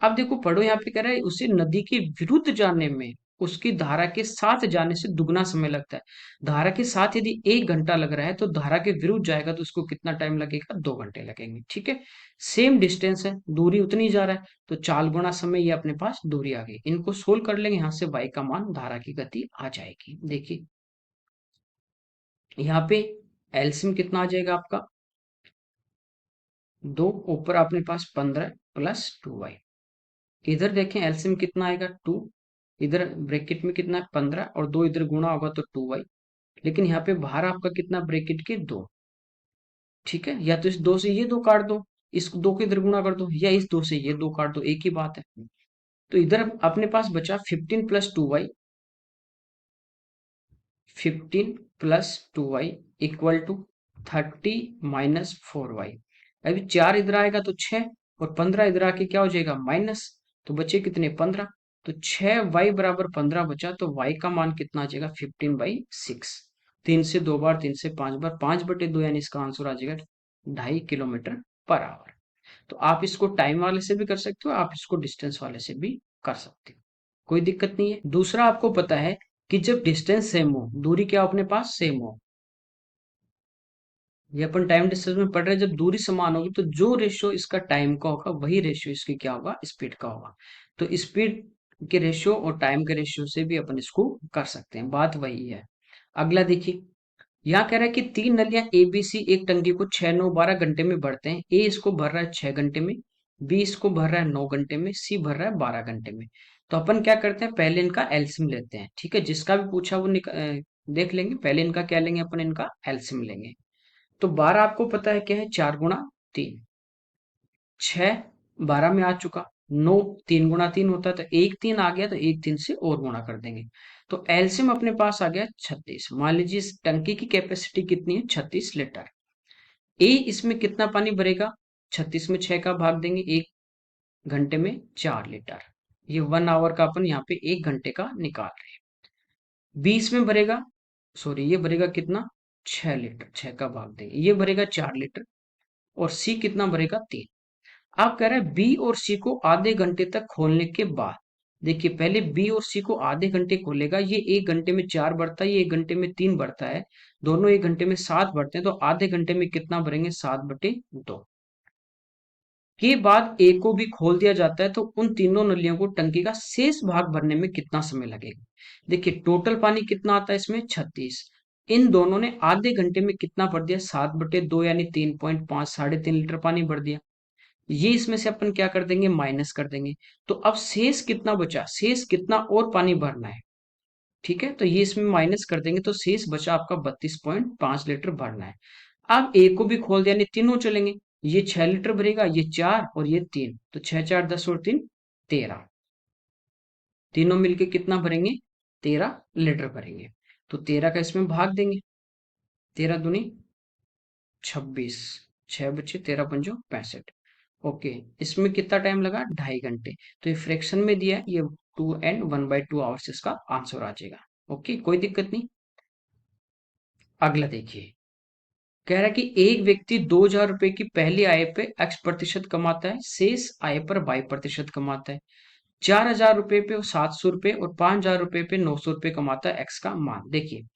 अब देखो पढ़ो, यहाँ पे कह रहा है उसे नदी के विरुद्ध जाने में उसकी धारा के साथ जाने से दुगना समय लगता है। धारा के साथ यदि 1 घंटा लग रहा है तो धारा के विरुद्ध जाएगा तो उसको कितना टाइम लगेगा 2 घंटे लगेंगे। ठीक है, सेम डिस्टेंस है, दूरी उतनी जा रहा है, तो 4 गुणा समय ये अपने पास दूरी आ गई। इनको सोल्व कर लेंगे, यहाँ से वाई का मान धारा की गति आ जाएगी। देखिए यहाँ पे एलसीएम कितना आ जाएगा आपका 2, ऊपर अपने पास 15 प्लस 2y। इधर देखें एलसीएम कितना आएगा 2, इधर ब्रैकेट में कितना है 15, और 2 इधर गुणा होगा तो 2y। लेकिन यहाँ पे बाहर आपका कितना ब्रैकेट के 2। ठीक है, या तो इस 2 से ये 2 काट दो, इस 2 को इधर गुणा कर दो, या इस 2 से ये 2 काट दो, एक ही बात है। तो इधर अपने पास बचा 15 plus 2y, 15 plus 2y equal to 30 minus 4y। अभी 4 इधर आएगा तो 6, और 15 इधर आके क्या हो जाएगा माइनस, तो बचे कितने 15। तो 6y बराबर 15 बचा, तो y का मान कितना आ जाएगा 15/6। 3 से 2 बार, 3 से 5 बार, 5/2 यानी इसका आंसर आ जाएगा 2.5 किलोमीटर पर आवर। तो आप इसको टाइम वाले से भी कर सकते हो, आप इसको डिस्टेंस वाले से भी कर सकते हो, कोई दिक्कत नहीं है। दूसरा आपको पता है कि जब डिस्टेंस सेम हो, दूरी क्या हो अपने पास सेम हो, ये अपन टाइम डिस्टेंस में पढ़ रहे हैं, जब दूरी समान होगी तो जो रेशियो इसका टाइम का होगा वही रेशियो इसकी क्या होगा, स्पीड का होगा। तो स्पीड के रेशियो और टाइम के रेशियो से भी अपन इसको कर सकते हैं, बात वही है। अगला देखिए, यहाँ कह रहा है कि 3 नलियां ए बी सी एक टंकी को 6, 9, 12 घंटे में भरते हैं। ए इसको भर रहा है 6 घंटे में, बी इसको भर रहा है 9 घंटे में, सी भर रहा है 12 घंटे में। तो अपन क्या करते हैं, पहले इनका एलसीएम लेते हैं, ठीक है, जिसका भी पूछा वो देख लेंगे। पहले इनका क्या लेंगे अपन, इनका एलसीएम लेंगे। तो 12 आपको पता है क्या है, 4 गुणा 3, 6 12 में आ चुका, 9 3 गुणा 3 होता है, तो एक 3 आ गया, तो एक 3 से और गुणा कर देंगे। तो एलसीएम अपने पास आ गया 36। मान लीजिए इस टंकी की कैपेसिटी कितनी है, 36 लीटर। ए इसमें कितना पानी भरेगा, 36 में 6 का भाग देंगे, 1 घंटे में 4 लीटर। ये 1 आवर का अपन यहाँ पे 1 घंटे का निकाल रहे हैं। बी इसमें भरेगा, सॉरी ये भरेगा कितना, 6 लीटर, 6 का भाग देंगे, ये भरेगा 4 लीटर। और सी कितना भरेगा, 3। आप कह रहे हैं बी और सी को आधे घंटे तक खोलने के बाद, देखिए पहले बी और सी को आधे घंटे खोलेगा, ये 1 घंटे में 4 बढ़ता है, ये 1 घंटे में 3 बढ़ता है, दोनों 1 घंटे में 7 बढ़ते हैं, तो आधे घंटे में कितना भरेंगे, 7/2 के बाद ए को भी खोल दिया जाता है। तो उन तीनों नलियों को टंकी का शेष भाग भरने में कितना समय लगेगा। देखिए टोटल पानी कितना आता है इसमें, 36। इन दोनों ने आधे घंटे में कितना भर दिया, 7/2 यानी 3.5, 3.5 लीटर पानी भर दिया। ये इसमें से अपन क्या कर देंगे, माइनस कर देंगे। तो अब शेष कितना बचा, शेष कितना और पानी भरना है, ठीक है, तो ये इसमें माइनस कर देंगे, तो शेष बचा आपका 32.5 लीटर भरना है। अब ए को भी खोल दिया, यानी तीनों चलेंगे, ये 6 लीटर भरेगा, ये 4 और ये 3, तो 6 4 10 और 3 13, तीनों मिलके कितना भरेंगे, 13 लीटर भरेंगे। तो 13 का इसमें भाग देंगे, 13 दूनी 26, 6 बचे, 13 पंजो 65। ओके, इसमें कितना टाइम लगा, 2.5 घंटे। तो ये फ्रैक्शन में दिया है, ये 2 and 1/2 आवर्स इसका आंसर आ जाएगा। ओके, कोई दिक्कत नहीं। अगला देखिए, कह रहा है कि एक व्यक्ति 2,000 रुपए की पहली आय पे x% कमाता है, शेष आय पर y% कमाता है। 4,000 रुपए पे 700 रुपए और 5,000 रुपए पे 900 रुपए कमाता है, x का मान। देखिए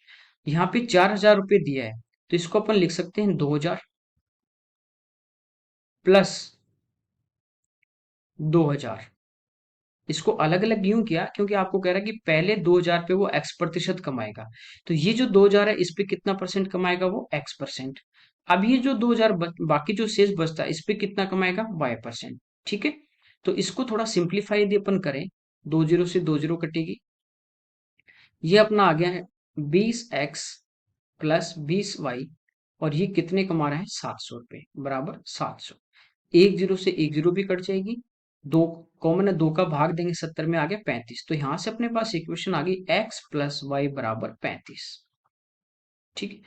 यहाँ पे 4,000 रुपए दिया है, तो इसको अपन लिख सकते हैं 2,000 प्लस 2,000। इसको अलग अलग यूं किया क्योंकि आपको कह रहा है कि पहले 2,000 पे वो x% कमाएगा, तो ये जो 2,000 है इस पे कितना परसेंट कमाएगा, वो x%। अब ये जो 2,000 बाकी जो शेष बचता है इस पे कितना कमाएगा, y%। ठीक है, तो इसको थोड़ा सिंप्लीफाई यदि अपन करें, 2 0 से 2 0 कटेगी, ये अपना आ गया है 20x प्लस 20y, और ये कितने कमा रहा है, 700 रुपए बराबर 700। 1 0 से 1 0 भी कट जाएगी, दो कॉमन है, 2 का भाग देंगे, 70 में आ गया 35। तो यहां से अपने पास इक्वेशन आ गई x प्लस वाई बराबर 35। ठीक है,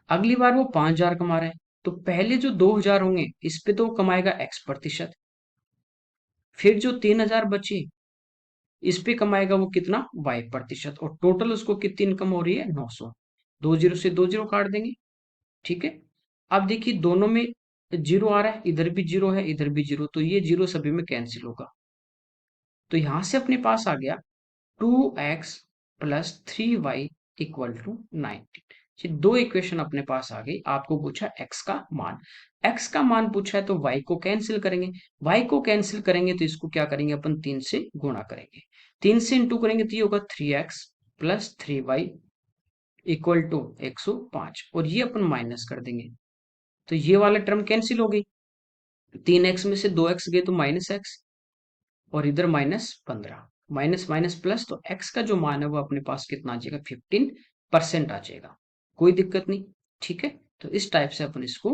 अगली बार वो 5,000 कमा रहा है, तो पहले जो 2,000 होंगे इस पे तो वो कमाएगा x%, फिर जो 3,000 बचे इस पे कमाएगा वो कितना, y%, और टोटल उसको कितनी इनकम हो रही है, 900। 2 0 से 2 0 काट देंगे, ठीक है। अब देखिए दोनों में जीरो आ रहा है, इधर भी जीरो है, इधर भी जीरो, तो ये जीरो सभी में कैंसिल होगा। तो यहां से अपने पास आ गया 2x plus 3y equal to 19। ये दो इक्वेशन अपने पास आ गई। आपको पूछा x का मान, x का मान पूछा है तो y को कैंसिल करेंगे, y को कैंसिल करेंगे तो इसको क्या करेंगे अपन, 3 से गुणा करेंगे, 3 से इंटू करेंगे तो ये होगा 3x plus 3y equal to 105, और ये अपन माइनस कर देंगे, तो ये वाला टर्म कैंसिल हो गई, 3x में से 2x गए तो -x, और इधर -15, माइनस माइनस प्लस, तो x का जो मान है वो अपने पास कितना आ जाएगा, 15% आ जाएगा। कोई दिक्कत नहीं, ठीक है। तो इस टाइप से अपन इसको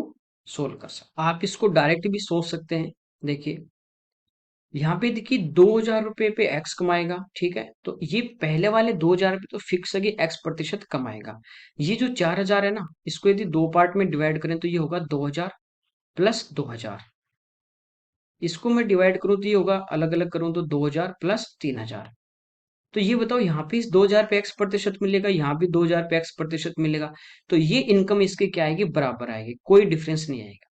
सोल्व कर सकते, आप इसको डायरेक्ट भी सोच सकते हैं। देखिए यहाँ पे देखिए 2,000 रुपए पे x कमाएगा, ठीक है, तो ये पहले वाले 2,000 पे तो फिक्स है कि x% कमाएगा। ये जो 4,000 है ना, इसको यदि दो पार्ट में डिवाइड करें तो ये होगा 2,000 प्लस 2,000, इसको मैं डिवाइड करूं तो ये होगा, अलग अलग करूं तो 2,000 प्लस 3,000, तो ये बताओ यहाँ पे इस 2000 पे x प्रतिशत मिलेगा, यहाँ भी 2000 पे x प्रतिशत मिलेगा, तो ये इनकम इसके क्या आएगी, बराबर आएगी, कोई डिफरेंस नहीं आएगा।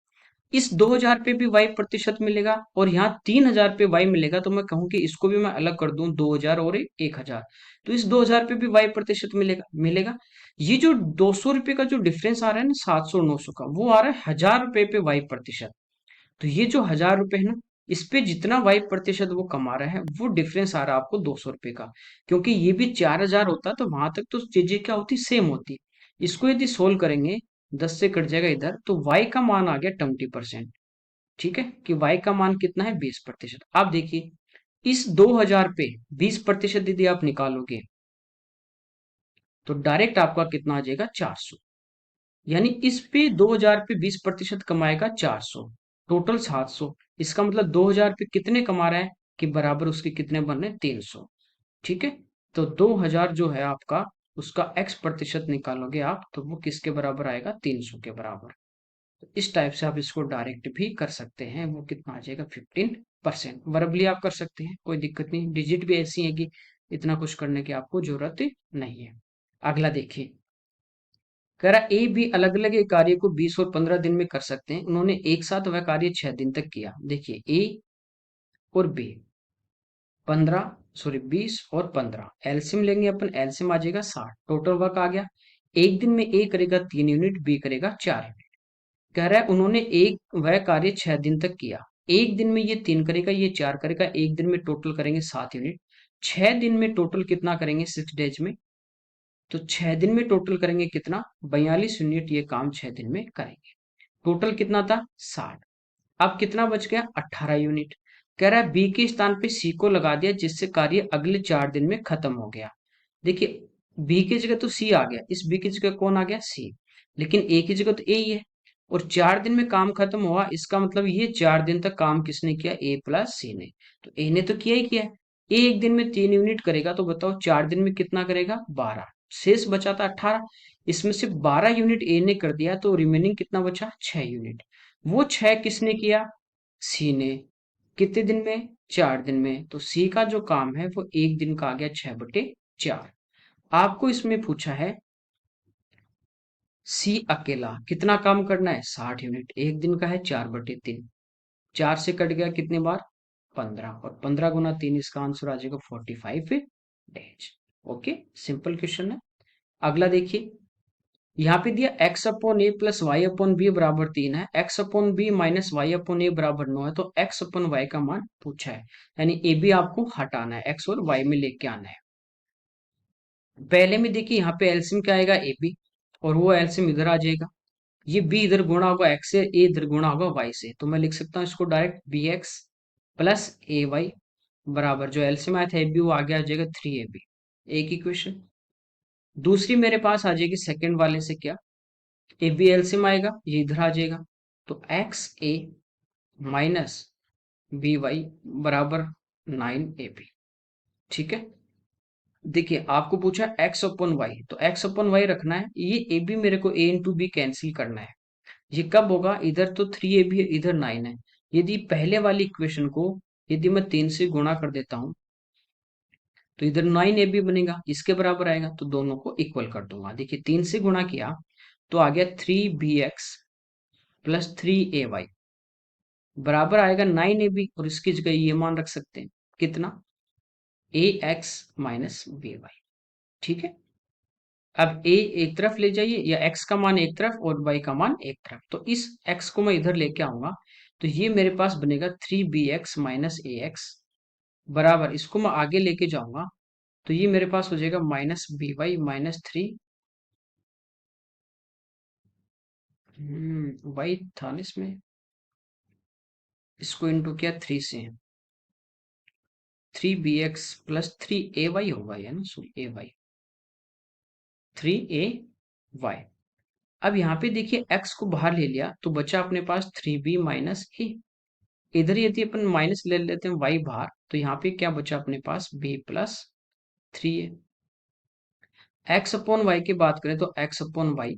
इस 2000 पे भी y प्रतिशत मिलेगा और यहाँ 3000 पे y मिलेगा, तो मैं कहूँ कि इसको भी मैं अलग कर दूं, 2000 और 1000, तो इस 2000 पे भी y प्रतिशत मिलेगा मिलेगा। ये जो 200 रुपए का जो डिफरेंस आ रहा है ना, 700 900 का, वो आ रहा है 1000 रुपए पे y प्रतिशत। तो ये जो 1000 रुपए है ना, इस पे जितना y प्रतिशत वो कमा रहा है, वो डिफरेंस आ रहा है आपको 200 रुपए का। क्योंकि ये भी 4000 होता तो वहां तक तो चीजें क्या होती, सेम होती। इसको यदि सोल्व करेंगे, 10 से कट जाएगा इधर, तो y का मान आ गया 20%। ठीक है, कि y का मान कितना है, 20%। आप देखिए, इस 2000 पे 20% यदि आप निकालोगे, तो डायरेक्ट आपका कितना आ जाएगा, 400। यानी इस पे 2000 पे 20% कमाएगा 400, टोटल 700। इसका मतलब 2000 पे कितने कमा रहा है, कि बराबर उसके कितने बन रहे हैं, 300। ठीक है, तो 2000 जो है आपका, उसका x प्रतिशत निकालोगे आप, तो वो किसके बराबर आएगा, 300 के बराबर। तो इस टाइप से आप इसको डायरेक्ट भी कर सकते हैं, वो कितना आ जाएगा, 15%। वर्बली आप कर सकते हैं, कोई दिक्कत नहीं, डिजिट भी ऐसी है कि इतना कुछ करने की आपको जरूरत नहीं है। अगला देखिए, कह रहा ए बी अलग अलग एक कार्य को 20 और 15 दिन में कर सकते हैं, उन्होंने एक साथ वह कार्य 6 दिन तक किया। देखिए, ए और बी, 15, सॉरी 20 और 15, एलसीएम लेंगे अपन, एलसीएम आ जाएगा 60, टोटल वर्क आ गया। एक दिन में ए करेगा 3 यूनिट, बी करेगा 4 यूनिट। कह रहा है उन्होंने एक वह कार्य 6 दिन तक किया। एक दिन में ये 3 करेगा, ये 4 करेगा, एक दिन में टोटल करेंगे 7 यूनिट। 6 दिन में टोटल कितना करेंगे, 6 डेज में, तो 6 दिन में टोटल करेंगे कितना, 42 यूनिट, ये काम 6 दिन में करेंगे। टोटल कितना था, 60। अब कितना बच गया, 18 यूनिट। कह रहा है बी के स्थान पे सी को लगा दिया, जिससे कार्य अगले 4 दिन में खत्म हो गया। देखिए, बी की जगह तो सी आ गया, इस बी की जगह कौन आ गया, सी। लेकिन ए की जगह तो ए ही है, और 4 दिन में काम खत्म हुआ, इसका मतलब ये 4 दिन तक काम किसने किया, ए प्लस सी ने। तो ए ने तो किया ही किया है। ए एक दिन में 3 यूनिट करेगा, तो बताओ 4 दिन में कितना करेगा, 12। शेष बचा था 18, इसमें से 12 यूनिट ए ने कर दिया, तो रिमेनिंग कितना बचा, 6 यूनिट। वो 6 किसने किया, सी ने। कितने दिन में, 4 दिन में। तो सी का जो काम है वो एक दिन का आ गया, 6/4। आपको इसमें पूछा है सी अकेला कितना काम करना है, 60 यूनिट, एक दिन का है, 4/3। 4 से कट गया कितने बार, 15, और 15 × 3, इसका आंसर आ जाएगा 45 डेज। ओके, सिंपल क्वेश्चन है। अगला देखिए, यहाँ पे दिया x/a प्लस y/b बराबर 3 है, x/b माइनस y/a बराबर 9 है, तो x/y का मान पूछा है। यानी ए बी आपको हटाना है, x और y में लेके आना है। पहले में देखिए, यहाँ पे एलसीएम क्या आएगा, ए बी, और वो एलसीएम इधर आ जाएगा। ये b इधर गुणा होगा x से, a इधर गुणा होगा y से, तो मैं लिख सकता हूँ इसको डायरेक्ट bx प्लस ए वाई बराबर, जो एलसीएम आया था ए बी, वो आगे आ जाएगा 3ab। एक इक्वेशन। दूसरी मेरे पास आ जाएगी सेकंड वाले से, क्या, ए बी एलसीएम आएगा, ये इधर आ जाएगा, तो एक्स ए माइनस बी वाई बराबर 9ab। ठीक है, देखिए आपको पूछा x/y, तो x/y रखना है, ये ए बी मेरे को a इंटू बी कैंसिल करना है। ये कब होगा, इधर तो 3ab है, इधर 9 है। यदि पहले वाली इक्वेशन को यदि मैं 3 से गुणा कर देता हूं, तो इधर 9ab बनेगा, इसके बराबर आएगा, तो दोनों को इक्वल कर दूंगा। देखिए, 3 से गुणा किया तो आ गया 3bx प्लस 3ay बराबर आएगा 9ab, और इसकी जगह ये मान रख सकते हैं, कितना, ax माइनस by। ठीक है, अब a एक तरफ ले जाइए, या x का मान एक तरफ और y का मान एक तरफ, तो इस x को मैं इधर लेके आऊंगा, तो ये मेरे पास बनेगा 3bx माइनस ax बराबर, इसको मैं आगे लेके जाऊंगा, तो ये मेरे पास हो जाएगा माइनस by माइनस 3, y था ना इसमें, इसको इंटू किया 3 से, 3bx प्लस 3ay होगा, या ना, सॉरी ay, 3ay। अब यहाँ पे देखिए, x को बाहर ले लिया, तो बचा अपने पास 3b माइनस ए। इधर यदि अपन माइनस ले लेते हैं y बाहर, तो यहाँ पे क्या बचा अपने पास, b प्लस 3a। x/y की बात करें, तो x/y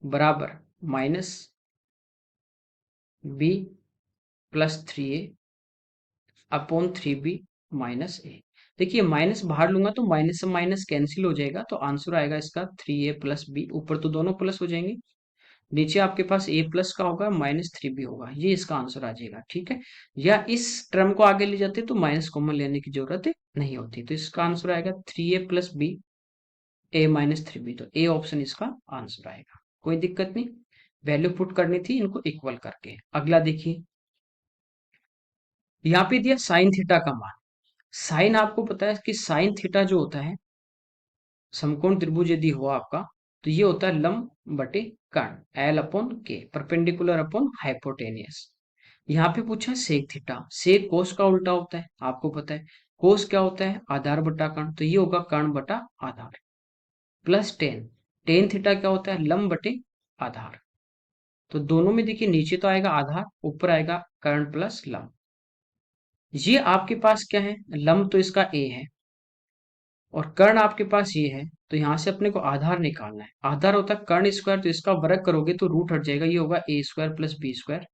बराबर minus b plus 3a upon 3b minus a. देखिए माइनस बाहर लूंगा तो माइनस से माइनस कैंसिल हो जाएगा, तो आंसर आएगा इसका 3a+b। ऊपर तो दोनों प्लस हो जाएंगे, नीचे आपके पास a प्लस का होगा, -3b होगा, ये इसका आंसर आ जाएगा। ठीक है, या इस टर्म को आगे ले जाते तो माइनस कॉमन लेने की जरूरत नहीं होती, तो इसका आंसर आएगा 3a+b, a-3b। तो ए ऑप्शन इसका आंसर आएगा। कोई दिक्कत नहीं, वैल्यू पुट करनी थी इनको इक्वल करके। अगला देखिए, यहाँ पे दिया साइन थीटा का मान। साइन आपको पता है कि साइन थीटा जो होता है, समकोण त्रिभुज यदि हो आपका, तो ये होता है लंब बटे कर्ण, L/K, परपेंडिकुलर अपॉन हाइपोटेनियस। यहाँ पे पूछा है सेक थीटा। सेक कोस का उल्टा होता है, आपको पता है। कोस क्या होता है? आधार बटा कर्ण, तो ये होगा कर्ण बटा आधार। प्लस टेन, टेन थीटा क्या होता है? लंब बटे आधार। तो दोनों में देखिए नीचे तो आएगा आधार, ऊपर आएगा कर्ण प्लस लंब। ये आपके पास क्या है? लंब तो इसका ए है और कर्ण आपके पास ये है, तो यहां से अपने को आधार निकालना है। आधार होता है कर्ण स्क्वायर, तो इसका वर्ग करोगे तो रूट हट जाएगा, ये होगा a² + b²।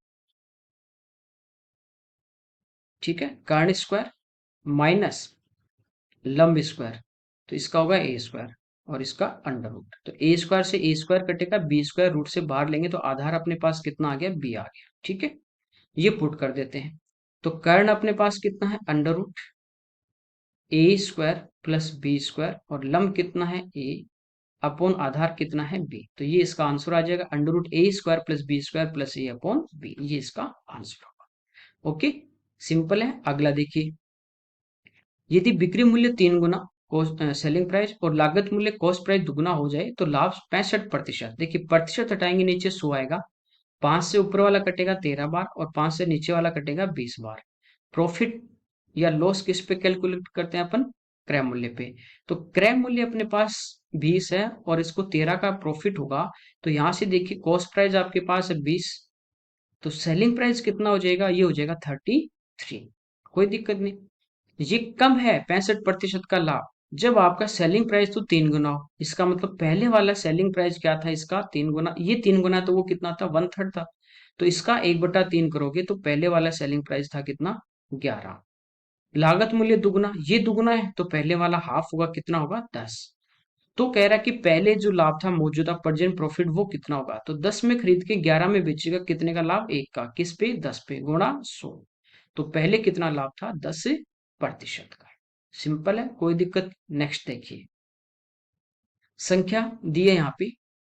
ठीक है, कर्ण स्क्वायर माइनस लंब स्क्वायर, तो इसका होगा a², और इसका अंडर रूट। तो a² से a² कटेगा, b² रूट से बाहर लेंगे तो आधार अपने पास कितना आ गया? b आ गया। ठीक है, ये पुट कर देते हैं। तो कर्ण अपने पास कितना है? अंडर रूट a² + b² और लंब कितना है? a अपॉन आधार कितना है? b। तो ये इसका आंसर आ जाएगा, √a² + b² + a/b। ये इसका आंसर होगा। ओके, सिंपल है। अगला देखिए, यदि बिक्री मूल्य 3 गुना सेलिंग प्राइस और लागत मूल्य कॉस्ट प्राइस दुगुना हो जाए तो लाभ 65%। देखिए प्रतिशत हटाएंगे, नीचे 100 आएगा, 5 से ऊपर वाला कटेगा 13 बार और 5 से नीचे वाला कटेगा 20 बार। प्रॉफिट या लॉस किस पे कैलकुलेट करते हैं अपन? क्रय मूल्य पे। तो क्रय मूल्य अपने पास 20 है और इसको 13 का प्रॉफिट होगा, तो यहां से देखिए कॉस्ट प्राइस आपके पास है 20, तो सेलिंग प्राइस कितना हो जाएगा? ये हो जाएगा 33। कोई दिक्कत नहीं, ये कम है 65% का लाभ, जब आपका सेलिंग प्राइस तो 3 गुना हो। इसका मतलब पहले वाला सेलिंग प्राइस क्या था? इसका 3 गुना, ये 3 गुना, तो वो कितना था? 1/3 था। तो इसका 1/3 करोगे तो पहले वाला सेलिंग प्राइस था कितना? 11। लागत मूल्य दुगुना, ये दुगुना है तो पहले वाला हाफ होगा, कितना होगा? 10। तो कह रहा है कि पहले जो लाभ था मौजूदा प्रेजेंट प्रॉफिट वो कितना होगा? तो 10 में खरीद के 11 में बेचेगा, कितने का लाभ? 1 का। किस पे? 10 पे, गुणा 100। तो पहले कितना लाभ था? 10% का। सिंपल है, कोई दिक्कत। नेक्स्ट देखिए, संख्या दी है यहाँ पे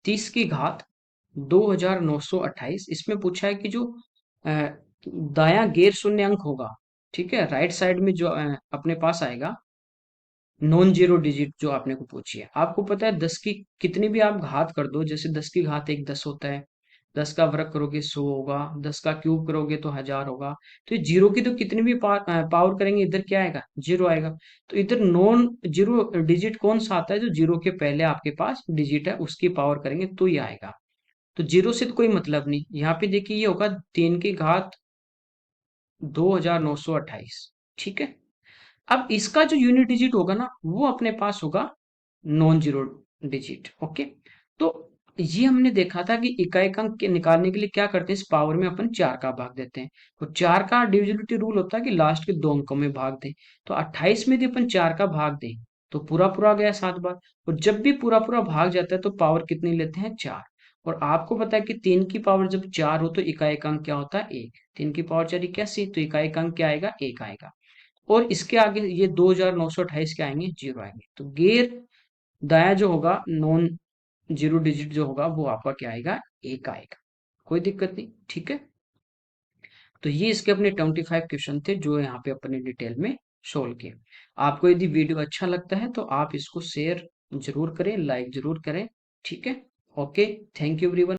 30 की घात 2928। इसमें पूछा है कि जो दायां गैर शून्य अंक होगा, ठीक है, राइट साइड में जो अपने पास आएगा नॉन जीरो डिजिट, जो आपने को पूछी है। आपको पता है 10 की कितनी भी आप घात कर दो, जैसे 10 की घात 1 10 होता है, 10 का वर्ग करोगे 100 होगा, 10 का क्यूब करोगे तो 1000 होगा। तो ये जीरो की तो कितनी भी पावर करेंगे, इधर क्या आएगा? जीरो आएगा। तो इधर नॉन जीरो डिजिट कौन सा आता है? जो जीरो के पहले आपके पास डिजिट है उसकी पावर करेंगे तो ये आएगा। तो जीरो से तो कोई मतलब नहीं। यहाँ पे देखिए ये होगा 3 की घात 2928। ठीक है, अब इसका जो यूनिट डिजिट होगा ना, वो अपने पास होगा नॉन जीरो डिजिट। ओके, तो ये हमने देखा था कि इकाई अंक के निकालने के लिए क्या करते हैं, इस पावर में अपन 4 का भाग देते हैं। तो 4 का डिविजिबिलिटी रूल होता है कि लास्ट के 2 अंकों में भाग दें। तो 28 में यदि अपन 4 का भाग दें तो पूरा पूरा गया 7 बार, और जब भी पूरा पूरा भाग जाता है तो पावर कितनी लेते हैं? 4। और आपको पता है कि 3 की पावर जब 4 हो तो इकाई अंक क्या होता है? 1। 3 की पावर 4 81, तो इकाई अंक क्या आएगा? 1 आएगा। और इसके आगे ये 2928 के आएंगे? 0 आएंगे। तो गैर दाया जो होगा नॉन जीरो डिजिट जो होगा वो आपका क्या आएगा? 1 आएगा। कोई दिक्कत नहीं, ठीक है। तो ये इसके अपने 25 क्वेश्चन थे जो यहाँ पे अपने डिटेल में सोल्व किए। आपको यदि वीडियो अच्छा लगता है तो आप इसको शेयर जरूर करें, लाइक जरूर करें। ठीक है, ओके, थैंक यू एवरीवन।